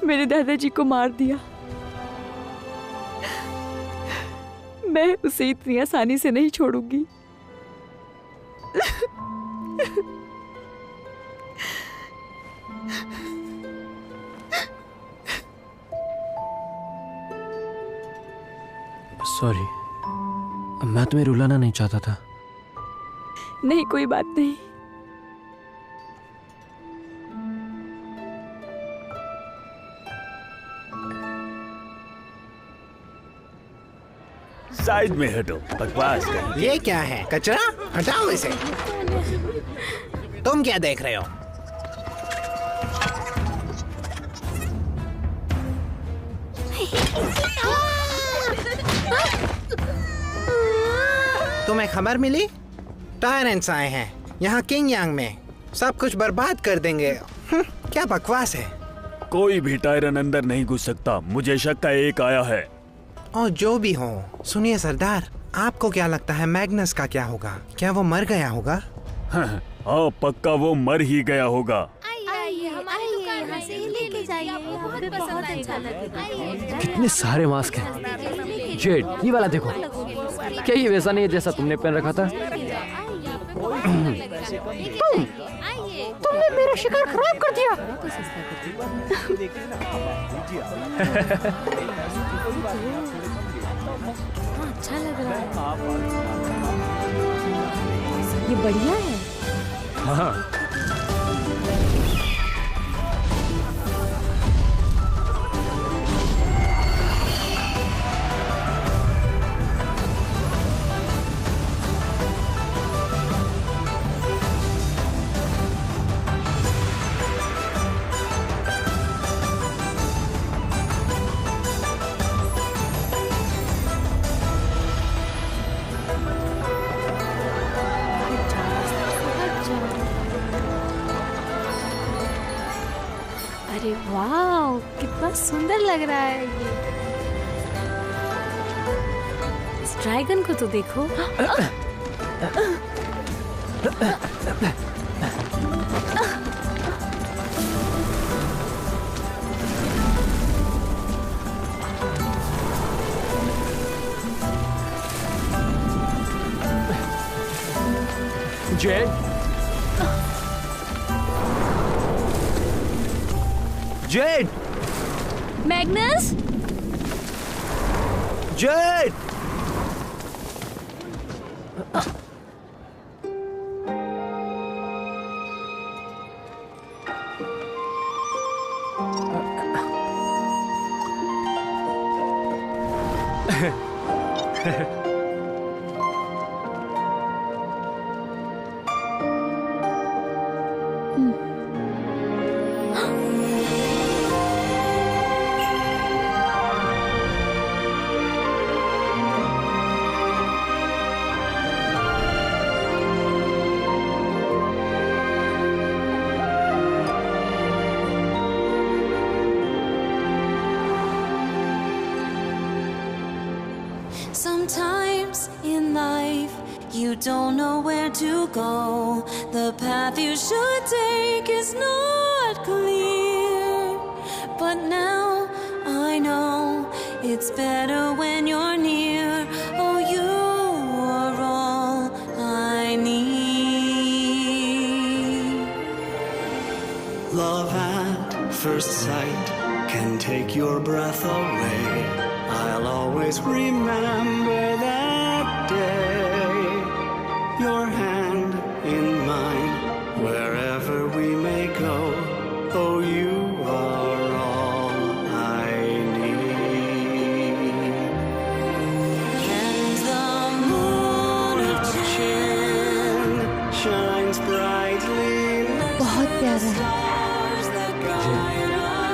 मेरे दादाजी को मार दिया। मैं उसे इतनी आसानी से नहीं छोड़ूंगी। सॉरी, मैं तुम्हें रुलाना नहीं चाहता था। नहीं, कोई बात नहीं। साइड में हटो, बकवास कर। ये क्या है? कचरा? हटाओ इसे। तुम क्या देख रहे हो? तुम्हें खबर मिली? टायरेंट्स आए हैं यहाँ किंगयांग में, सब कुछ बर्बाद कर देंगे। क्या बकवास है। कोई भी टायरन अंदर नहीं घुस सकता। मुझे शक का एक आया है। और जो भी हो, सुनिए सरदार, आपको क्या लगता है मैग्नस का क्या होगा? क्या वो मर गया होगा? हाँ, पक्का वो मर ही गया होगा। आइए, हमारी दुकान से ही लेके जाइए, बहुत पसंद अच्छा लगेगा। कितने सारे मास्क हैं। जेड, ये वाला देखो। क्या ये वैसा नहीं है जैसा तुमने पहन रखा था? तुमने मेरा शिकार खराब कर दिया। अच्छा लग रहा है। ये बढ़िया है। हाँ। अरे वाह, कितना सुंदर लग रहा है ये। इस ड्रैगन को तो देखो। Z, Z, Magnus, Z. Sometimes in life you don't know where to go. The path you should take is not clear. But now I know it's better when you're near. Oh, you are all I need. Love at first sight can take your breath away. I'll always remember that day. Your hand in mine, wherever we may go. Oh, you are all I need. And the moon of Chin shines brightly. बहुत प्यारा है।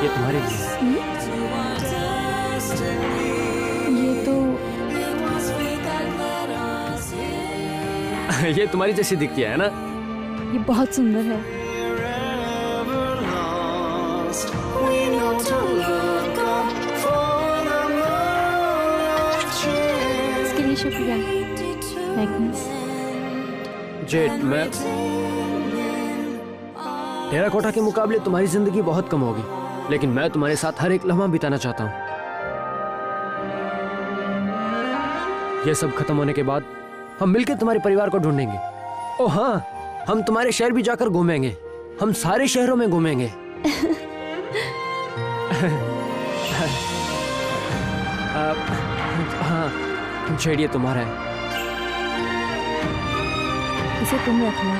ये तुम्हारे लिए। ये तुम्हारी जैसी दिखती है ना? ये बहुत सुंदर है। इसके लिए शुक्रिया मैग्नस। जेड, मैं टेराकोटा के मुकाबले तुम्हारी जिंदगी बहुत कम होगी, लेकिन मैं तुम्हारे साथ हर एक लम्हा बिताना चाहता हूँ। ये सब खत्म होने के बाद हम मिलकर तुम्हारे परिवार को ढूंढेंगे। ओह हाँ, हम तुम्हारे शहर भी जाकर घूमेंगे। हम सारे शहरों में घूमेंगे। हाँ, जेड ये तुम्हारा है। इसे तुम रख लो।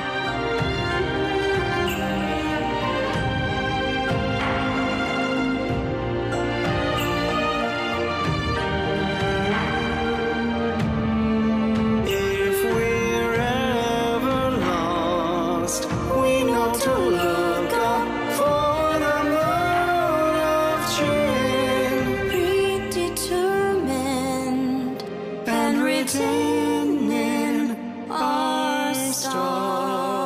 Predetermined and written in our stars.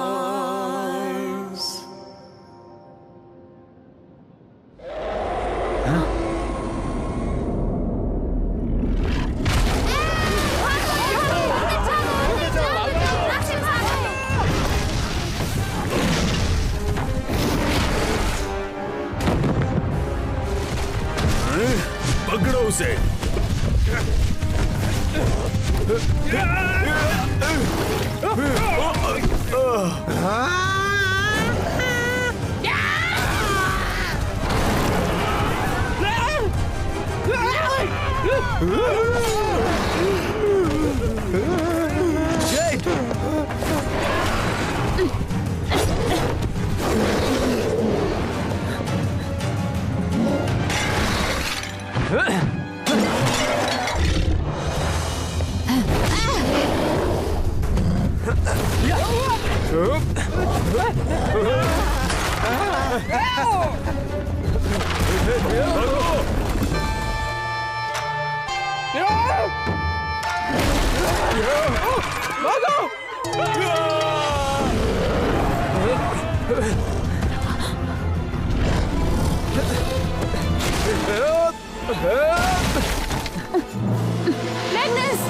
Magnus!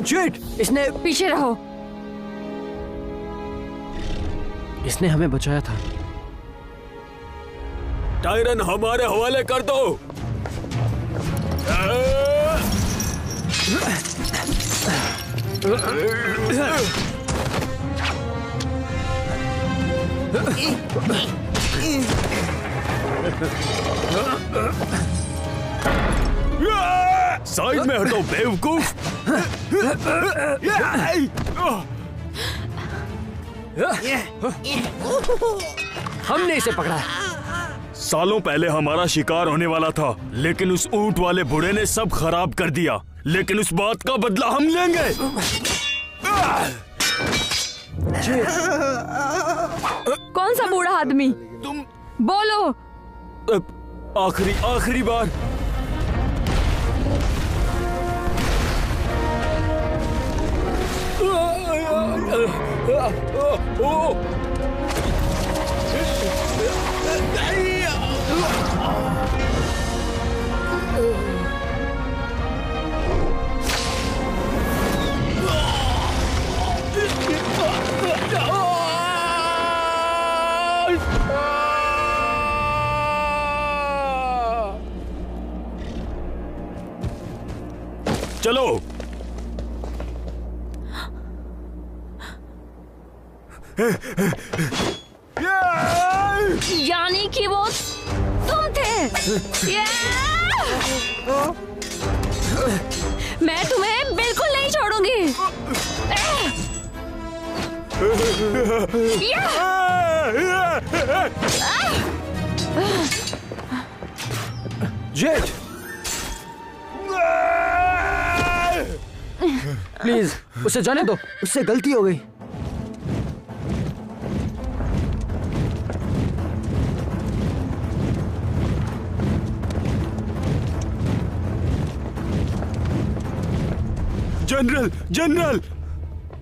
Z, इसने पीछे रहो। इसने हमें बचाया था। टायरन हमारे हवाले कर दो। साइड में हटो बेवकूफ। हमने इसे पकड़ा है। सालों पहले हमारा शिकार होने वाला था, लेकिन उस ऊंट वाले बूढ़े ने सब खराब कर दिया। लेकिन उस बात का बदला हम लेंगे। कौन सा बूढ़ा आदमी? तुम बोलो। आखिरी बार। चलो। यानी कि वो तुम थे। मैं तुम्हें बिल्कुल नहीं छोड़ूंगी। जेट, प्लीज उसे जाने दो, उससे गलती हो गई। जनरल,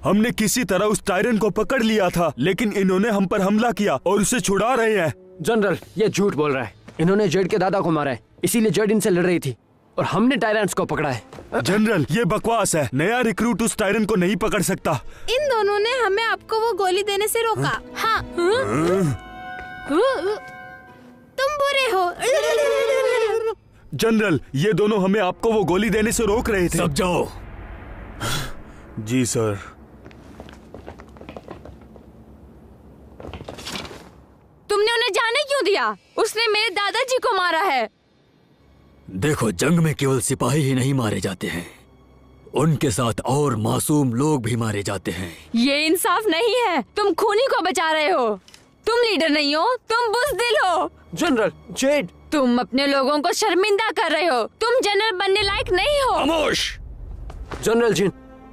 हमने किसी तरह उस टायरन को पकड़ लिया था, लेकिन इन्होंने हम पर हमला किया और उसे छुड़ा रहे हैं। जनरल, ये झूठ बोल रहा है। इन्होंने जेड के दादा को मारा है, इसीलिए जेड इनसे लड़ रही थी और हमने टायरन्स को पकड़ा है। जनरल, ये बकवास है। नया रिक्रूट उस टायरन को नहीं पकड़ सकता। इन दोनों ने हमें आपको वो गोली देने से रोका। हाँ। तुम बुरे हो। जनरल, ये दोनों हमें आपको वो गोली देने से रोक रहे थे। सब जाओ। जी सर। तुमने उन्हें जाने क्यों दिया? उसने मेरे दादाजी को मारा है। देखो, जंग में केवल सिपाही ही नहीं मारे जाते हैं, उनके साथ और मासूम लोग भी मारे जाते हैं। ये इंसाफ नहीं है। तुम खूनी को बचा रहे हो। तुम लीडर नहीं हो, तुम बुज़दिल हो। जनरल, जेड, तुम अपने लोगों को शर्मिंदा कर रहे हो। तुम जनरल बनने लायक नहीं हो। खामोश। जनरल जिन,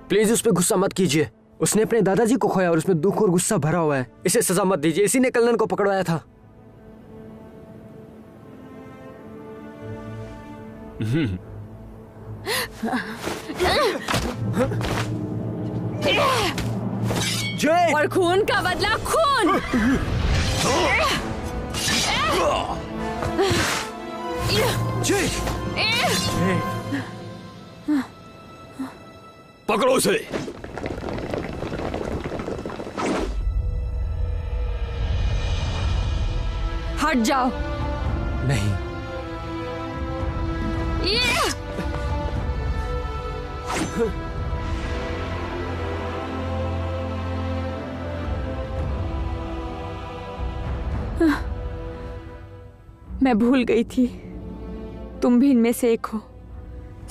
प्लीज उस पर गुस्सा मत कीजिए। उसने अपने दादाजी को खोया और उसमें दुख और गुस्सा भरा हुआ है। इसे सजा मत दीजिए। इसी ने कल्लन को पकड़वाया था। जेड! और खून का बदला खून। जेड! पकड़ो उसे। हट जाओ। नहीं। मैं भूल गई थी, तुम भी इनमें से एक हो।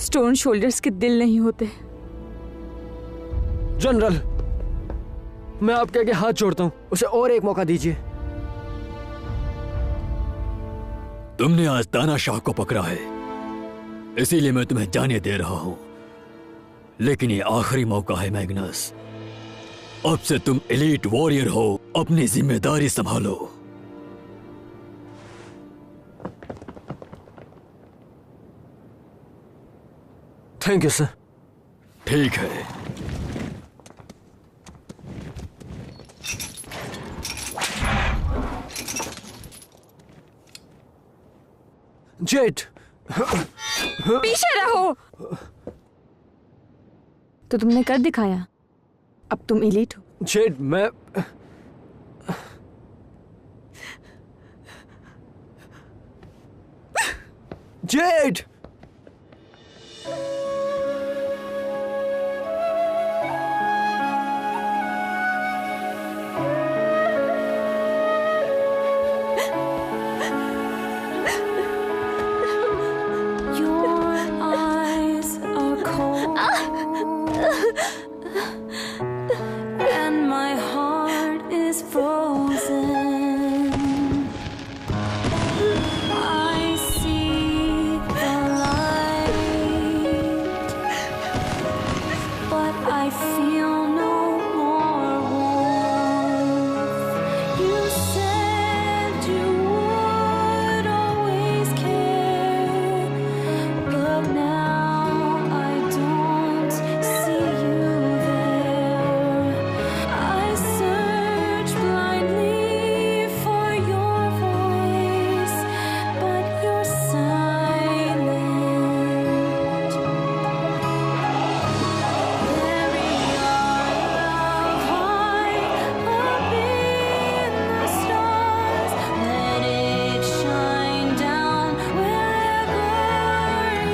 स्टोन शोल्डर्स के दिल नहीं होते। जनरल, मैं आपके आगे हाथ जोड़ता हूं, उसे और एक मौका दीजिए। तुमने आज तानाशाह को पकड़ा है, इसीलिए मैं तुम्हें जाने दे रहा हूं। लेकिन ये आखिरी मौका है मैग्नस। अब से तुम एलीट वॉरियर हो, अपनी जिम्मेदारी संभालो। Thank you sir. ठीक है। जेट, पीछे रहो। तो तुमने कर दिखाया, अब तुम एलीट हो। जेट, मैं jet, and my heart is frozen. I see the light, but I feel no more warmth. You said you would always care, but now I don't see you there. I search blindly for your voice, but you're silent. Bury our love high up in the stars. Let it shine down wherever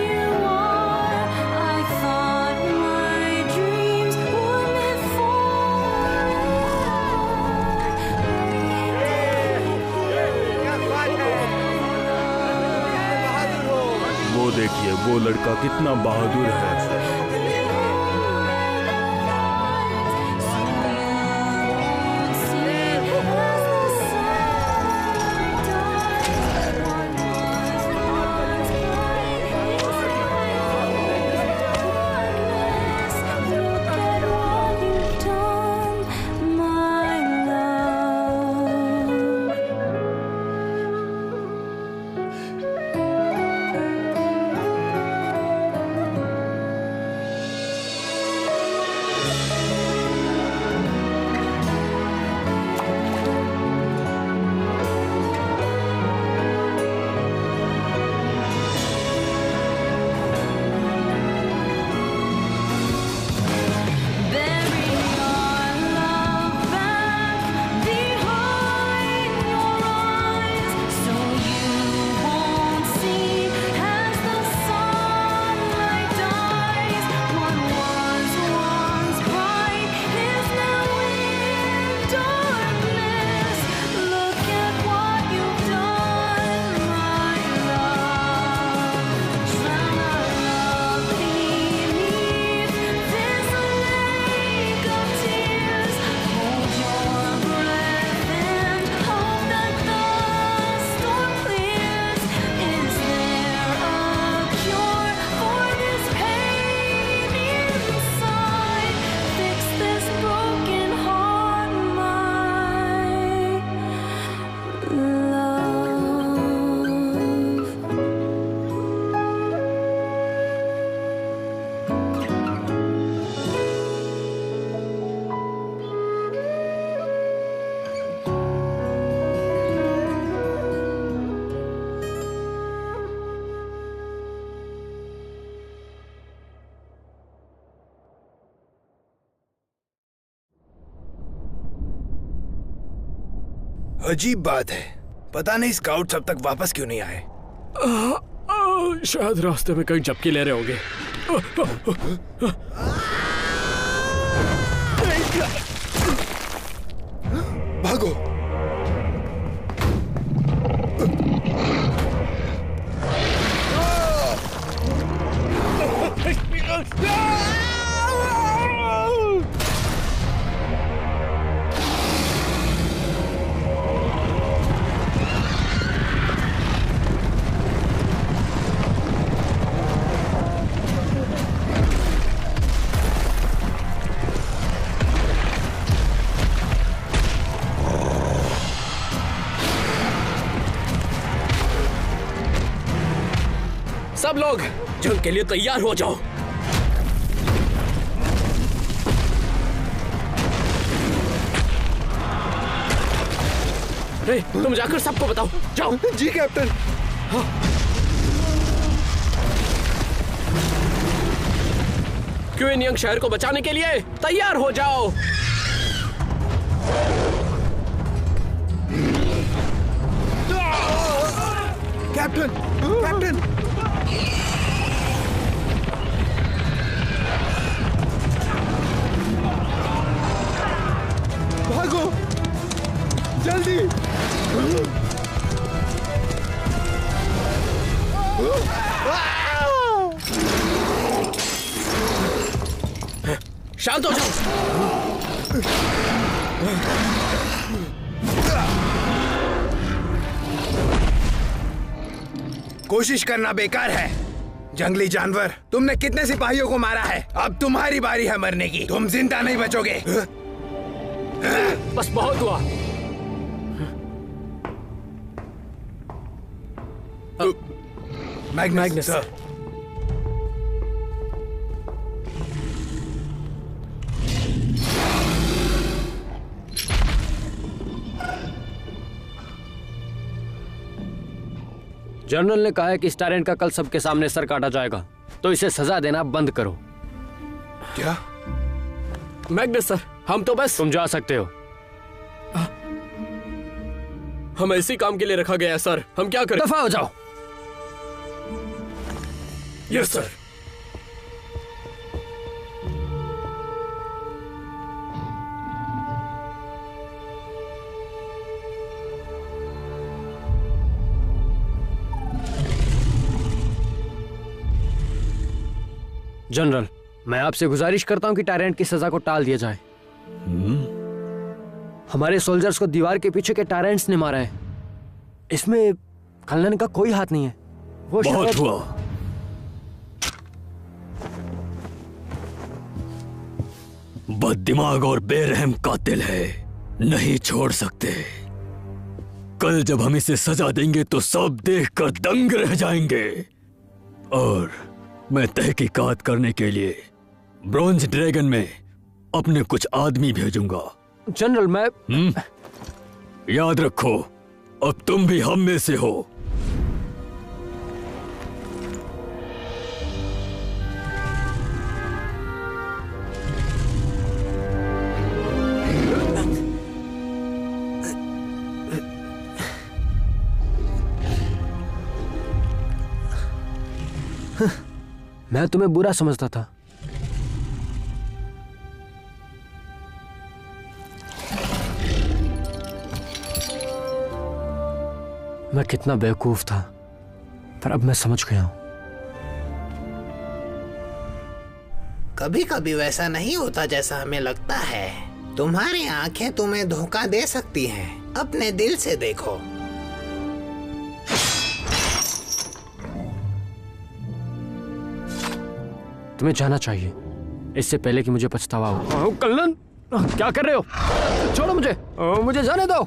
you are. I thought my dreams would live वो देखिए, वो लड़का कितना बहादुर है। Bury our love back behind your eyes, so you won't see as the sunlight dies. What was once bright is now in darkness. Look at what you've done, my love. Drown our love beneath this lake of tears. Hold your breath and hope that the storm clears. Is there a cure for this pain inside? Fix this broken heart, my love. अजीब बात है, पता नहीं scouts अब तक वापस क्यों नहीं आए। शायद रास्ते में कहीं झपकी ले रहे होंगे। भागो। सब लोग जंग के लिए तैयार हो जाओ। तुम जाकर सबको बताओ, जाओ। जी कैप्टन। क्वीन यंग शहर को बचाने के लिए तैयार हो जाओ। Captain, captain. भागो, जल्दी। शांत हो जाओ। कोशिश करना बेकार है। जंगली जानवर, तुमने कितने सिपाहियों को मारा है? अब तुम्हारी बारी है मरने की। तुम जिंदा नहीं बचोगे। बस बहुत हुआ। Magnus sir. जनरल ने कहा है कि इस टायरेंट का कल सबके सामने सर काटा जाएगा, तो इसे सजा देना बंद करो। क्या? मैग्नस सर, हम तो बस। तुम जा सकते हो। हम इसी काम के लिए रखा गया है सर, हम क्या करें? दफा हो जाओ। Yes sir. जनरल, मैं आपसे गुजारिश करता हूं कि टायरेंट की सजा को टाल दिया जाए। हमारे सोल्जर्स को दीवार के पीछे के टायरेंट्स ने मारा है। इसमें कल्लन का कोई हाथ नहीं है। वो बहुत हुआ। बददिमाग और बेरहम कातिल है, नहीं छोड़ सकते। कल जब हम इसे सजा देंगे तो सब देखकर दंग रह जाएंगे। और मैं तहकीकात करने के लिए ब्रॉन्ज ड्रैगन में अपने कुछ आदमी भेजूंगा। जनरल, मैं याद रखो, अब तुम भी हम में से हो। मैं तुम्हें बुरा समझता था। मैं कितना बेवकूफ था, पर अब मैं समझ गया हूं। कभी कभी वैसा नहीं होता जैसा हमें लगता है। तुम्हारी आंखें तुम्हें धोखा दे सकती हैं। अपने दिल से देखो। तुम्हें जाना चाहिए, इससे पहले कि मुझे पछतावा हो। कल्लन, क्या कर रहे हो? छोड़ो मुझे, मुझे जाने दो।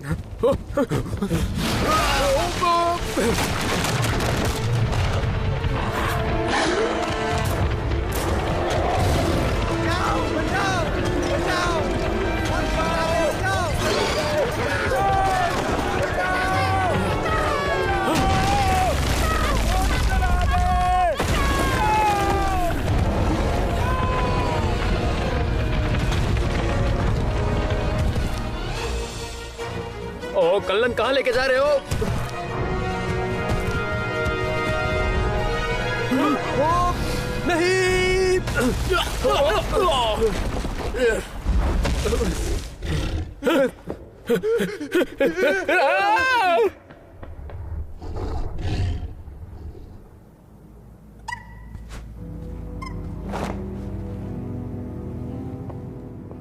ओ कल्लन, कहाँ लेके जा रहे हो? नहीं।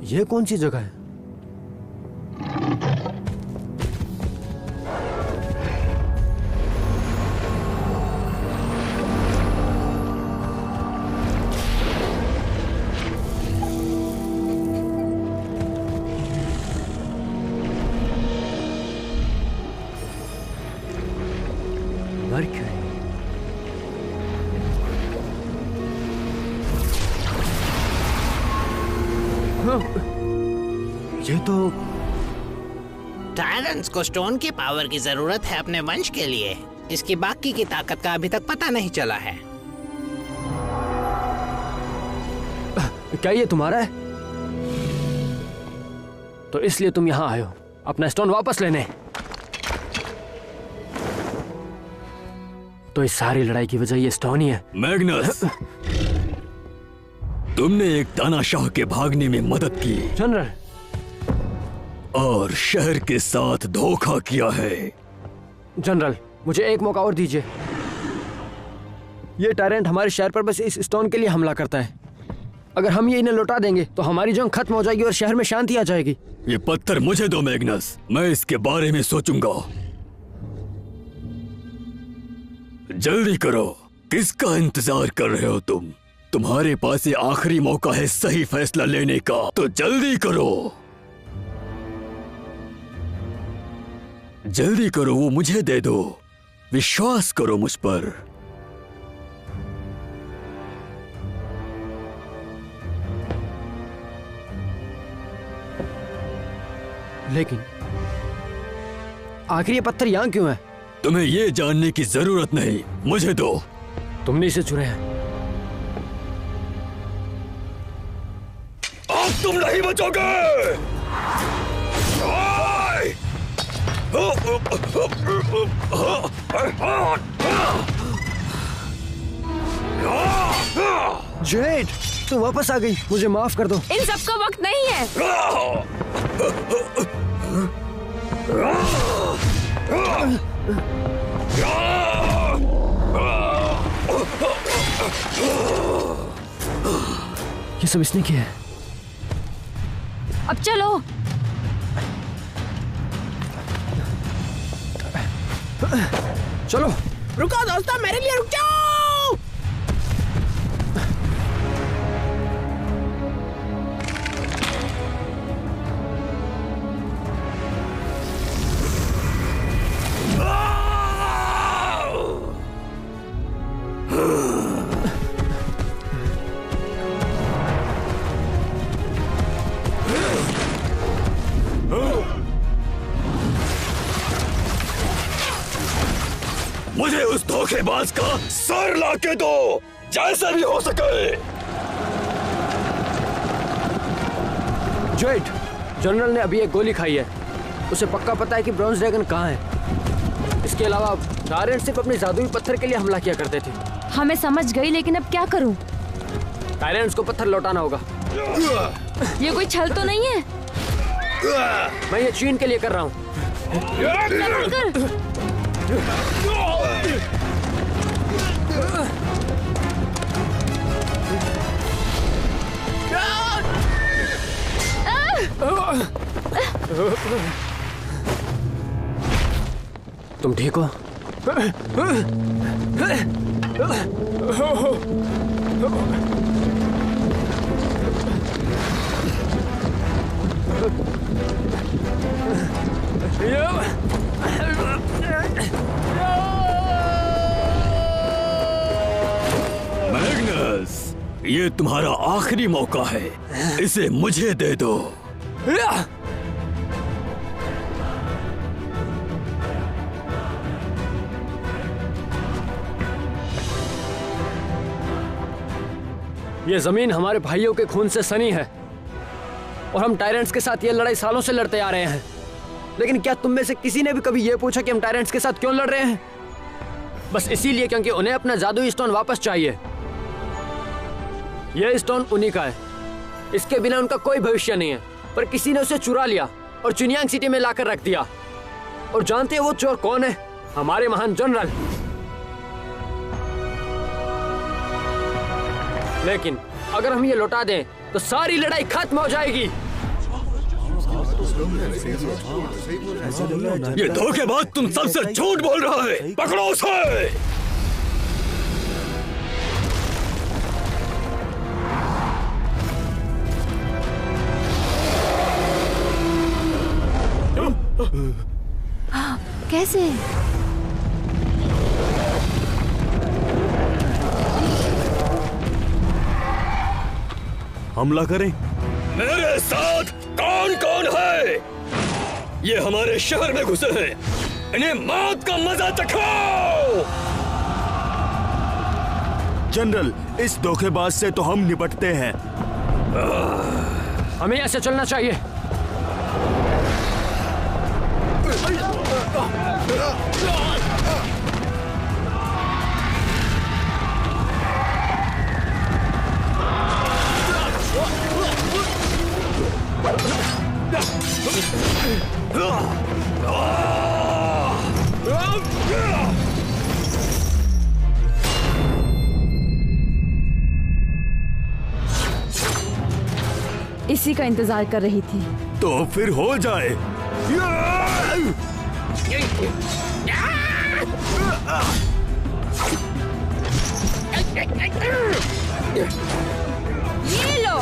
ये कौन सी जगह है? ये तो टायरेंट्स को स्टोन की पावर की जरूरत है अपने वंश के लिए। इसकी बाकी की ताकत का अभी तक पता नहीं चला है। क्या ये तुम्हारा है? तो इसलिए तुम यहाँ आए हो अपना स्टोन वापस लेने। तो इस सारी लड़ाई की वजह ये स्टोन ही है। मैग्नस, तुमने एक तानाशाह के भागने में मदद की जनरल, और शहर के साथ धोखा किया है। जनरल, मुझे एक मौका और दीजिए। ये टायरेंट हमारे शहर पर बस इस स्टोन के लिए हमला करता है। अगर हम ये इन्हें लौटा देंगे तो हमारी जंग खत्म हो जाएगी और शहर में शांति आ जाएगी। ये पत्थर मुझे दो मैग्नस, मैं इसके बारे में सोचूंगा। जल्दी करो, किसका इंतजार कर रहे हो तुम? तुम्हारे पास ये आखिरी मौका है सही फैसला लेने का, तो जल्दी करो। जल्दी करो, वो मुझे दे दो। विश्वास करो मुझ पर। लेकिन आखिर ये पत्थर यहाँ क्यों है? तुम्हें ये जानने की जरूरत नहीं, मुझे दो। तुमने इसे चुने हैं। अब तुम नहीं बचोगे। जेड, तू वापस आ गई, मुझे माफ कर दो। इन सब का वक्त नहीं है। ये सब इसने किया है। अब चलो। चलो। रुको दोस्तों, मेरे लिए रुक जाओ। मुझे उस धोखेबाज का सर लाके दो, जैसे भी हो सके। जेड, जनरल ने अभी एक गोली खाई है। उसे पक्का पता है कि ब्रॉन्ज ड्रैगन कहाँ है। इसके अलावा टायरेंट सिर्फ अपने जादुई पत्थर के लिए हमला किया करते थे। हमें समझ गई, लेकिन अब क्या करूं? टायरेंट्स को पत्थर लौटाना होगा। ये कोई छल तो नहीं है? मैं ये चीन के लिए कर रहा हूँ। तुम ठीक हो? मैग्नस, ये तुम्हारा आखिरी मौका है, इसे मुझे दे दो। ये जमीन हमारे भाइयों के खून से सनी है और हम टायरेंट्स के साथ ये लड़ाई सालों से लड़ते आ रहे हैं। लेकिन क्या तुम में से किसी ने भी कभी ये पूछा कि हम टायरेंट्स के साथ क्यों लड़ रहे हैं? बस इसीलिए क्योंकि उन्हें अपना जादुई स्टोन वापस चाहिए। यह स्टोन उन्हीं का है, इसके बिना उनका कोई भविष्य नहीं है। पर किसी ने उसे चुरा लिया और चुनियांग सिटी में लाकर रख दिया। और जानते हैं वो चोर कौन है? हमारे महान जनरल। लेकिन अगर हम ये लौटा दें तो सारी लड़ाई खत्म हो जाएगी। ये धोखेबाज तुम सबसे झूठ बोल रहा है, पकड़ो उसे। कैसे? हमला करें? मेरे साथ कौन कौन है? ये हमारे शहर में घुसे हैं, इन्हें मौत का मजा चखाओ। जनरल, इस धोखेबाज से तो हम निपटते हैं। हमें ऐसे चलना चाहिए। इसी का इंतजार कर रही थी। तो फिर हो जाए। ये लो।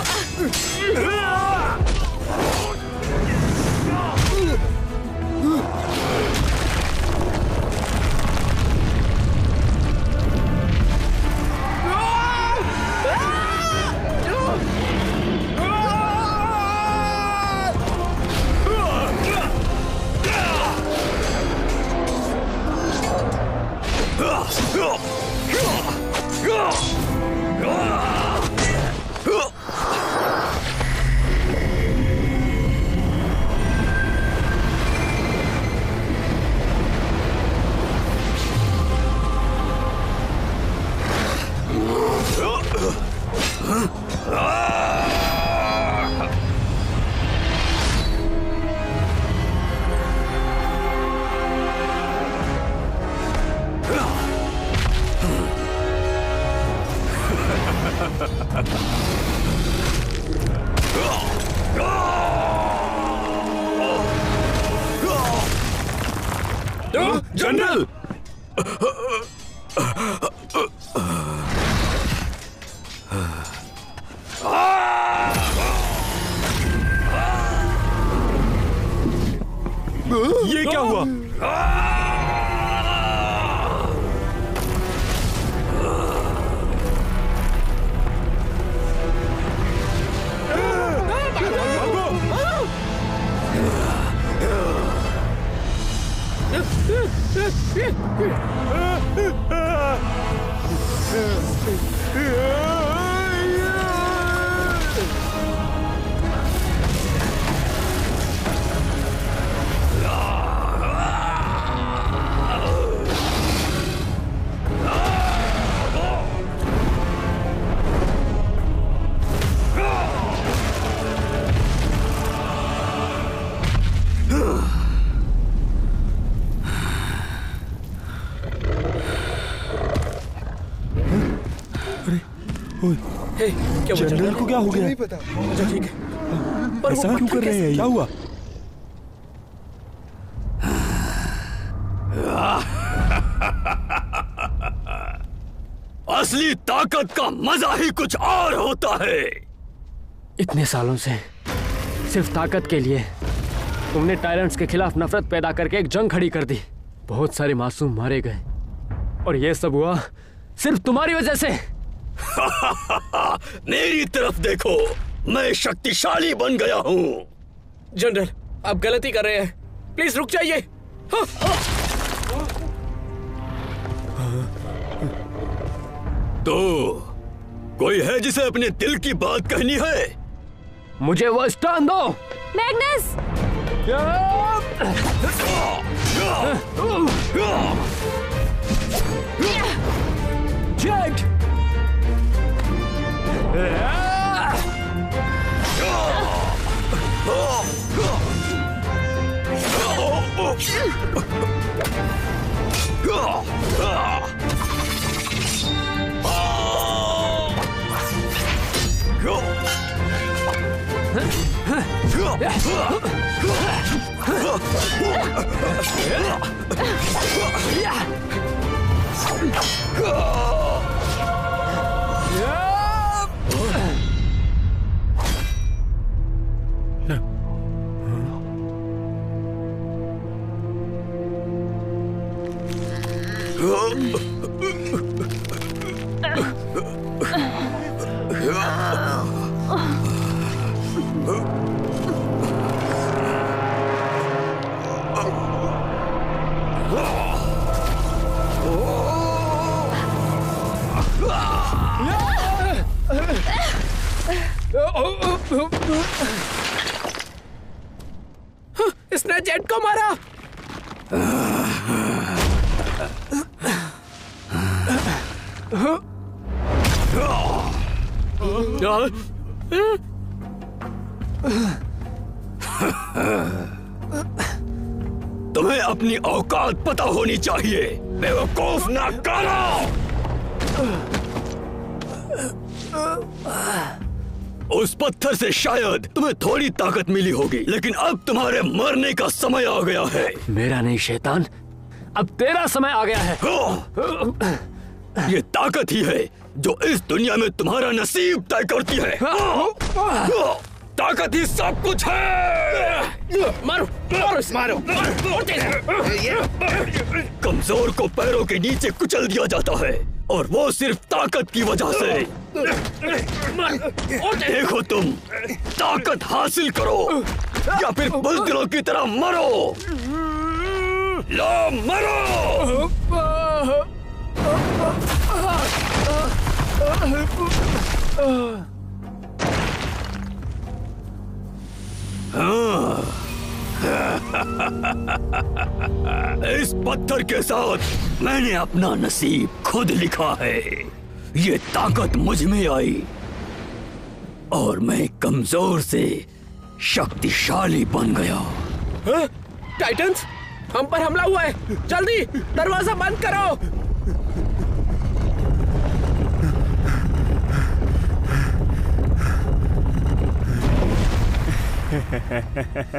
जनरल, ये क्या हुआ? क्या जनरल को क्या हो गया? नहीं पता। अच्छा ठीक है, पर ऐसा क्यों कर रहे हैं? क्या हुआ? असली ताकत का मजा ही कुछ और होता है। इतने सालों से सिर्फ ताकत के लिए तुमने टायरेंट्स के खिलाफ नफरत पैदा करके एक जंग खड़ी कर दी। बहुत सारे मासूम मारे गए और ये सब हुआ सिर्फ तुम्हारी वजह से। मेरी तरफ देखो, मैं शक्तिशाली बन गया हूँ। जनरल, आप गलती कर रहे हैं, प्लीज रुक जाइए। तो कोई है जिसे अपने दिल की बात कहनी है? मुझे वो स्टोन दो। मैग्नस! जेट! किसने जेट को मारा? तुम्हें अपनी औकात पता होनी चाहिए, बेवकूफ नाकारा। उस पत्थर से शायद तुम्हें थोड़ी ताकत मिली होगी, लेकिन अब तुम्हारे मरने का समय आ गया है। मेरा नहीं शैतान, अब तेरा समय आ गया है। ये ताकत ही है जो इस दुनिया में तुम्हारा नसीब तय करती है। ताकत ही सब कुछ है। मारो मारो मारो। कमजोर को पैरों के नीचे कुचल दिया जाता है, और वो सिर्फ ताकत की वजह से। देखो, तुम ताकत हासिल करो या फिर बुज़दिलों की तरह मरो। लो मरो। इस पत्थर के साथ मैंने अपना नसीब खुद लिखा है। ये ताकत मुझ में आई और मैं कमजोर से शक्तिशाली बन गया। टाइटन्स, हम पर हमला हुआ है, जल्दी दरवाजा बंद करो।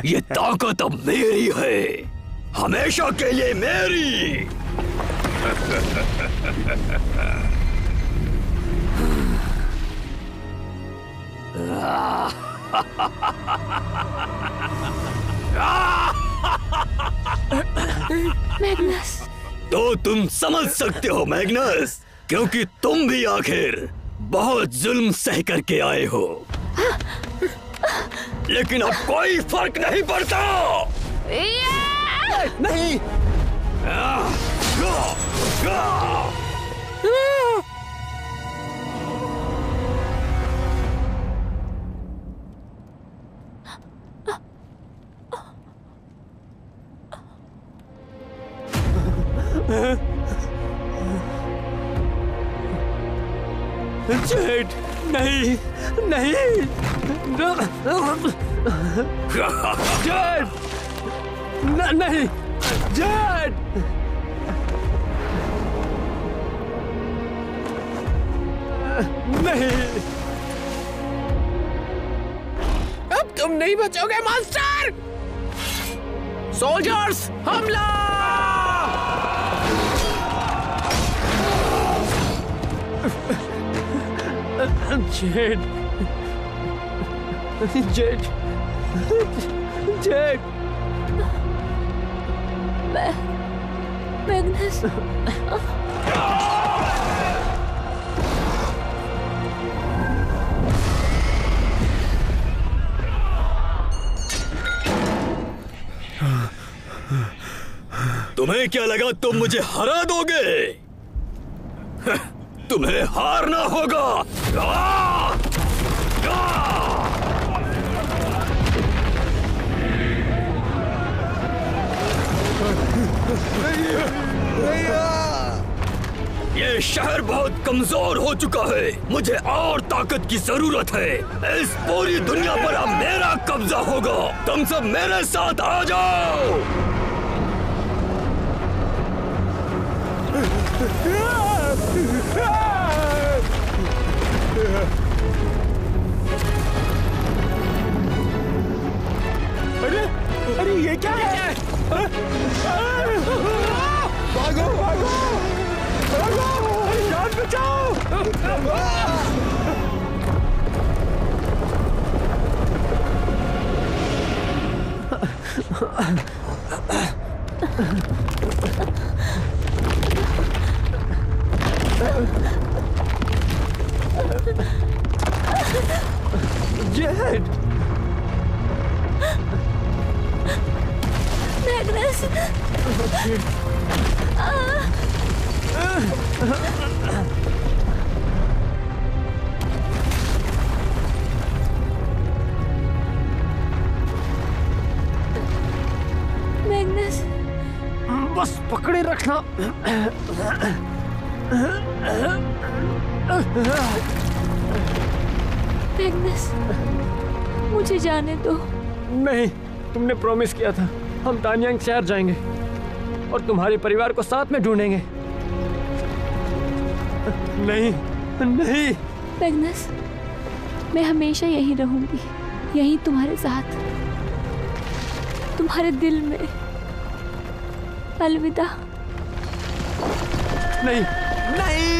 ये ताकत अब मेरी है, हमेशा के लिए मेरी। मैग्नस। तो तुम समझ सकते हो मैग्नस, क्योंकि तुम भी आखिर बहुत जुल्म सह करके आए हो। लेकिन अब कोई फर्क नहीं पड़ता। नहीं। जेट, नहीं नहीं। जेट, नहीं जेट। नहीं, अब तुम नहीं बचोगे मास्टर। सोल्जर्स, हमला! Jet, jet, jet. मैग्नस। तुम्हें क्या लगा तुम मुझे हरा दोगे? तुम्हें हारना होगा। ये शहर बहुत कमजोर हो चुका है, मुझे और ताकत की जरूरत है। इस पूरी दुनिया पर अब मेरा कब्जा होगा। तुम सब मेरे साथ आ जाओ। अरे ये क्या है? भागो भागो भागो, जान बचाओ। Jet, Magnus. बस पकड़े रखना। मैग्नस, मुझे जाने दो। नहीं, तुमने प्रॉमिस किया था हम तानियांग शहर जाएंगे और तुम्हारे परिवार को साथ में ढूंढेंगे। नहीं नहीं मैग्नस, मैं हमेशा यहीं रहूंगी, यहीं तुम्हारे साथ, तुम्हारे दिल में। अलविदा। नहीं नहीं।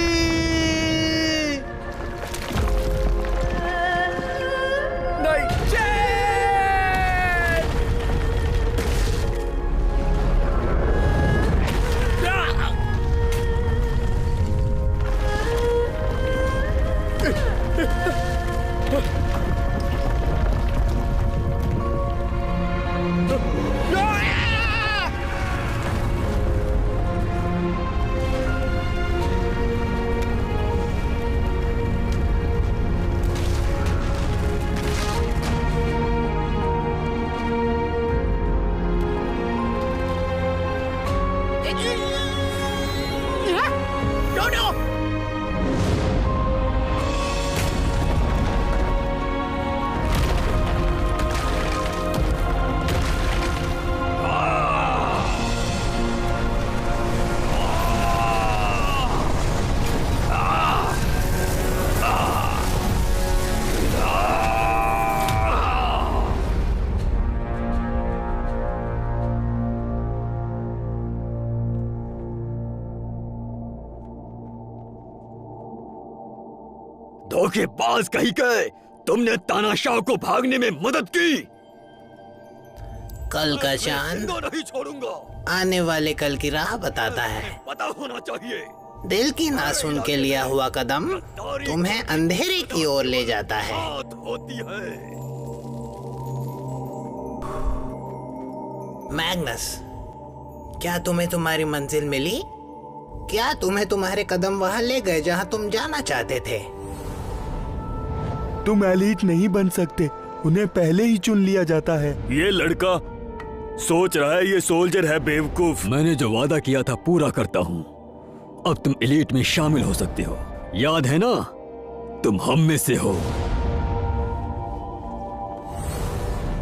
धोखेबाज कहीं के, तुमने तानाशाह को भागने में मदद की। कल का चांद नहीं छोड़ूंगा। आने वाले कल की राह बताता है। पता होना चाहिए। दिल की ना सुन के लिया हुआ कदम तुम्हें अंधेरे की ओर ले जाता है। होती है। मैग्नस, क्या तुम्हें तुम्हारी मंजिल मिली? क्या तुम्हें तुम्हारे कदम वहां ले गए जहां तुम जाना चाहते थे? तुम एलीट नहीं बन सकते, उन्हें पहले ही चुन लिया जाता है। ये लड़का सोच रहा है ये सोल्जर है, बेवकूफ। मैंने जो वादा किया था पूरा करता हूँ। अब तुम एलीट में शामिल हो सकते हो। याद है ना, तुम हम में से हो।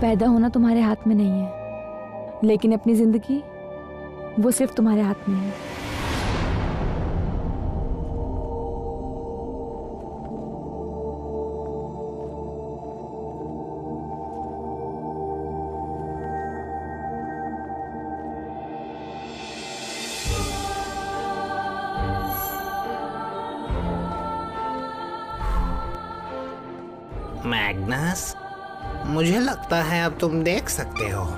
पैदा होना तुम्हारे हाथ में नहीं है, लेकिन अपनी जिंदगी वो सिर्फ तुम्हारे हाथ में है। मैग्नस, मुझे लगता है अब तुम देख सकते हो।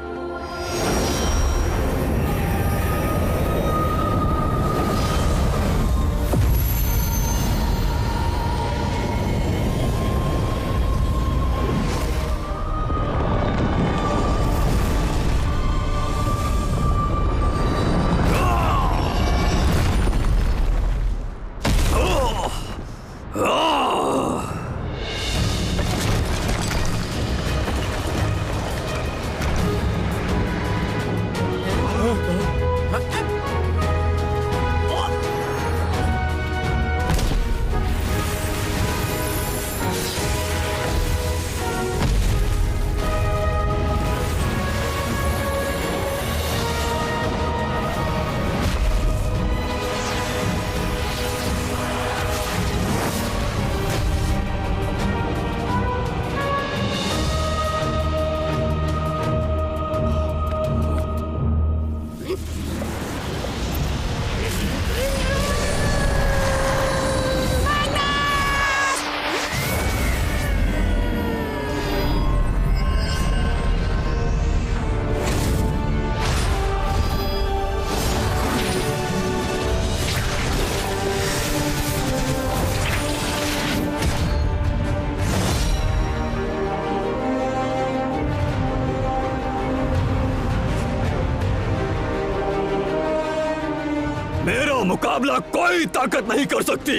मुकाबला कोई ताकत नहीं कर सकती।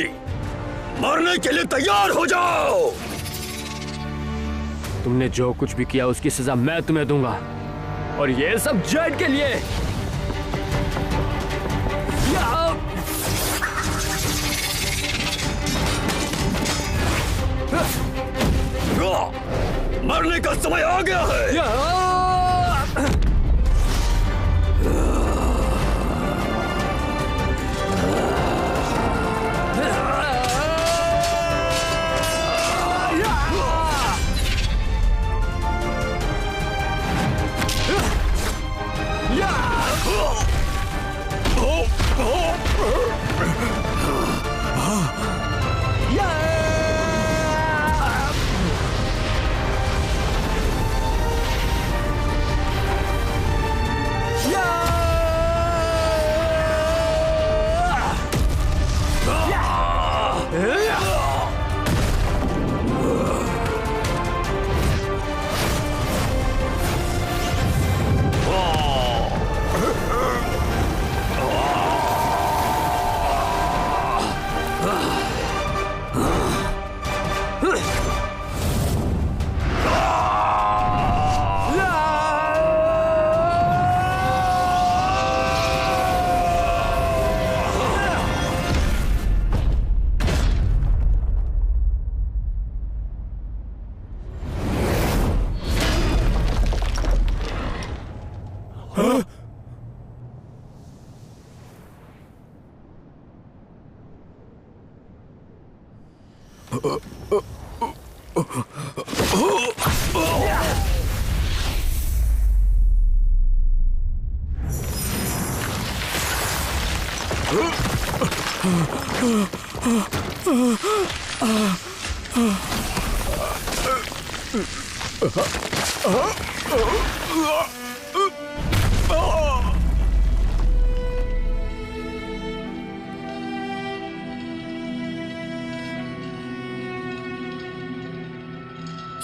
मरने के लिए तैयार हो जाओ। तुमने जो कुछ भी किया उसकी सजा मैं तुम्हें दूंगा, और ये सब जेड के लिए। मरने का समय आ गया है।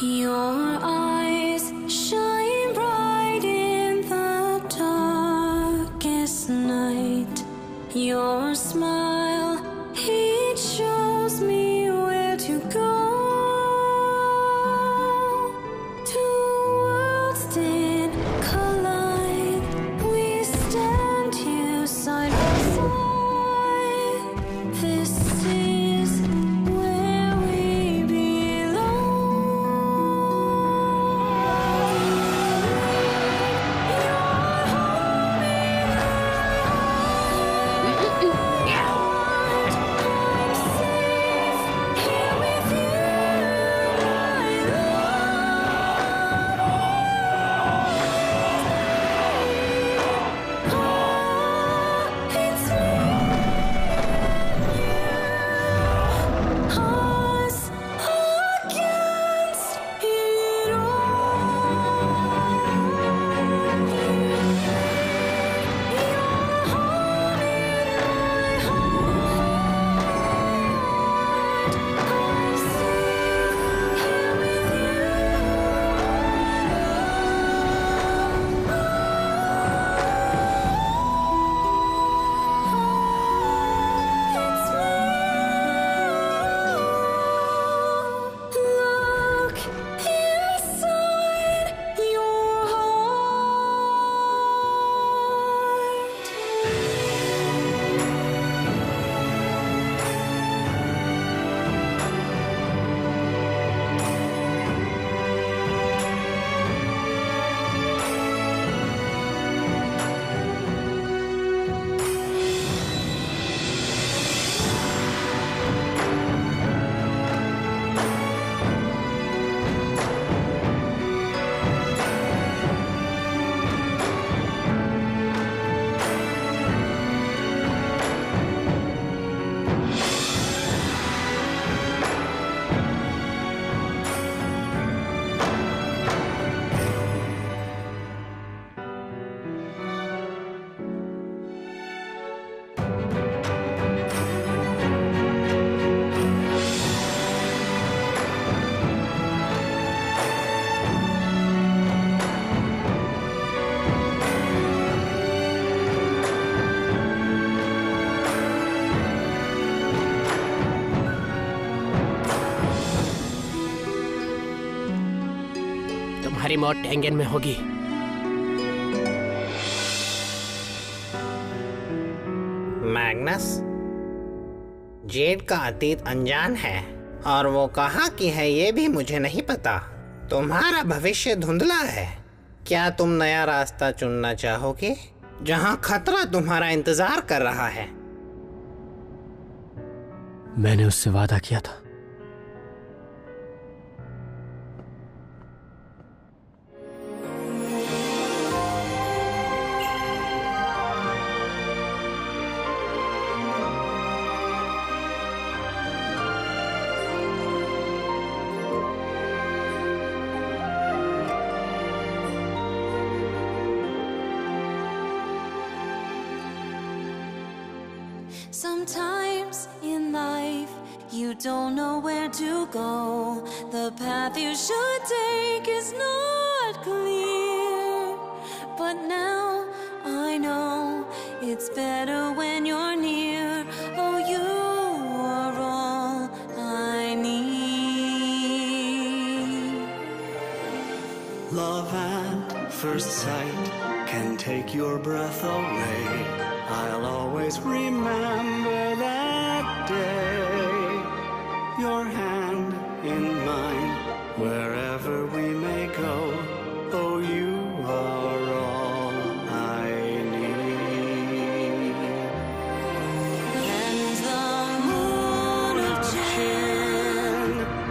Your eyes shine bright in the darkest night. Your smile, it shows me where to go. Two worlds then collide. We stand here side by side. This is where we belong. तुम्हारी मौत Tengen में होगी। Magnus, Z का अतीत अनजान है और वो कहाँ की है ये भी मुझे नहीं पता। तुम्हारा भविष्य धुंधला है। क्या तुम नया रास्ता चुनना चाहोगे जहाँ खतरा तुम्हारा इंतजार कर रहा है? मैंने उससे वादा किया था। Sometimes in life you don't know where to go. The path you should take is not clear. But now I know it's better when you're near. Oh, you are all I need. Love at first sight can take your breath away. I'll always remember that day. Your hand in mine, wherever we may go. Oh, you are all I need. And the moon of Chin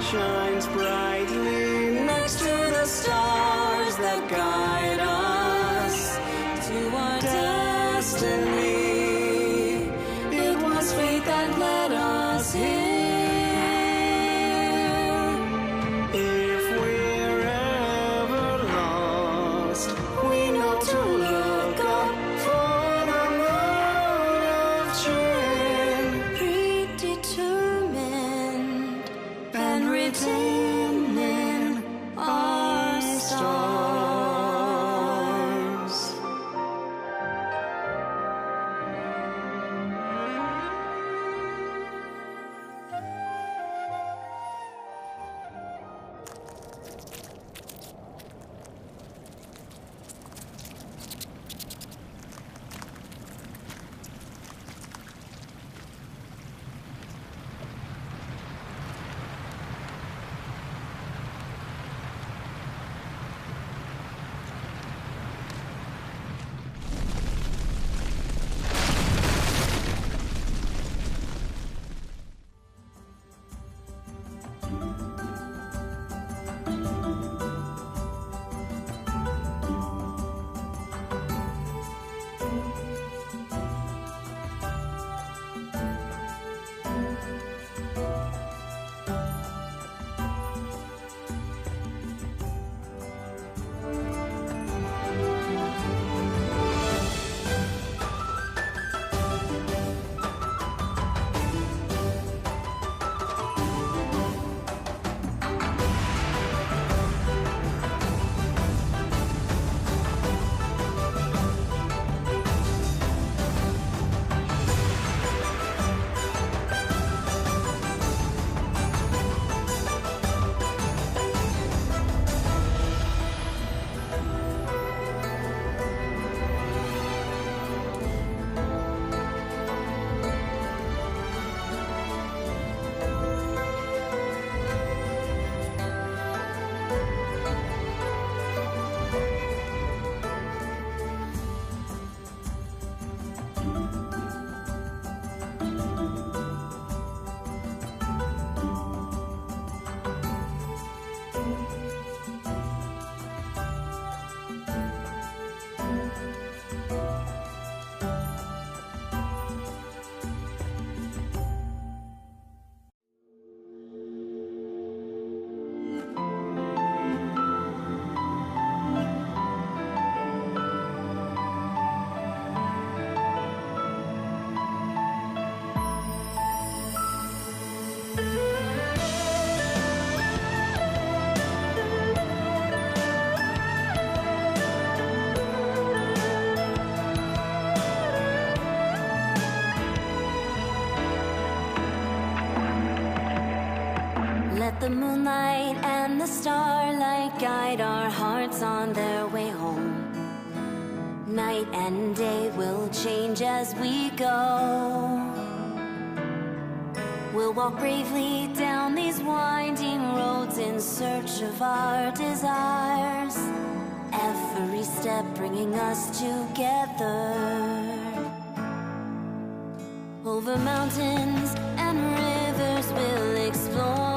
shines brightly next to the stars that guide us to our destiny. It was fate that led us here. If we're ever lost, we know to look up for the moon of Chin. Predetermined and written in our stars. Let the moonlight and the starlight guide our hearts on their way home. Night night and day will change as we go. We'll walk bravely down these winding roads in search of our desires. Every step bringing us together. Over mountains and rivers we'll explore.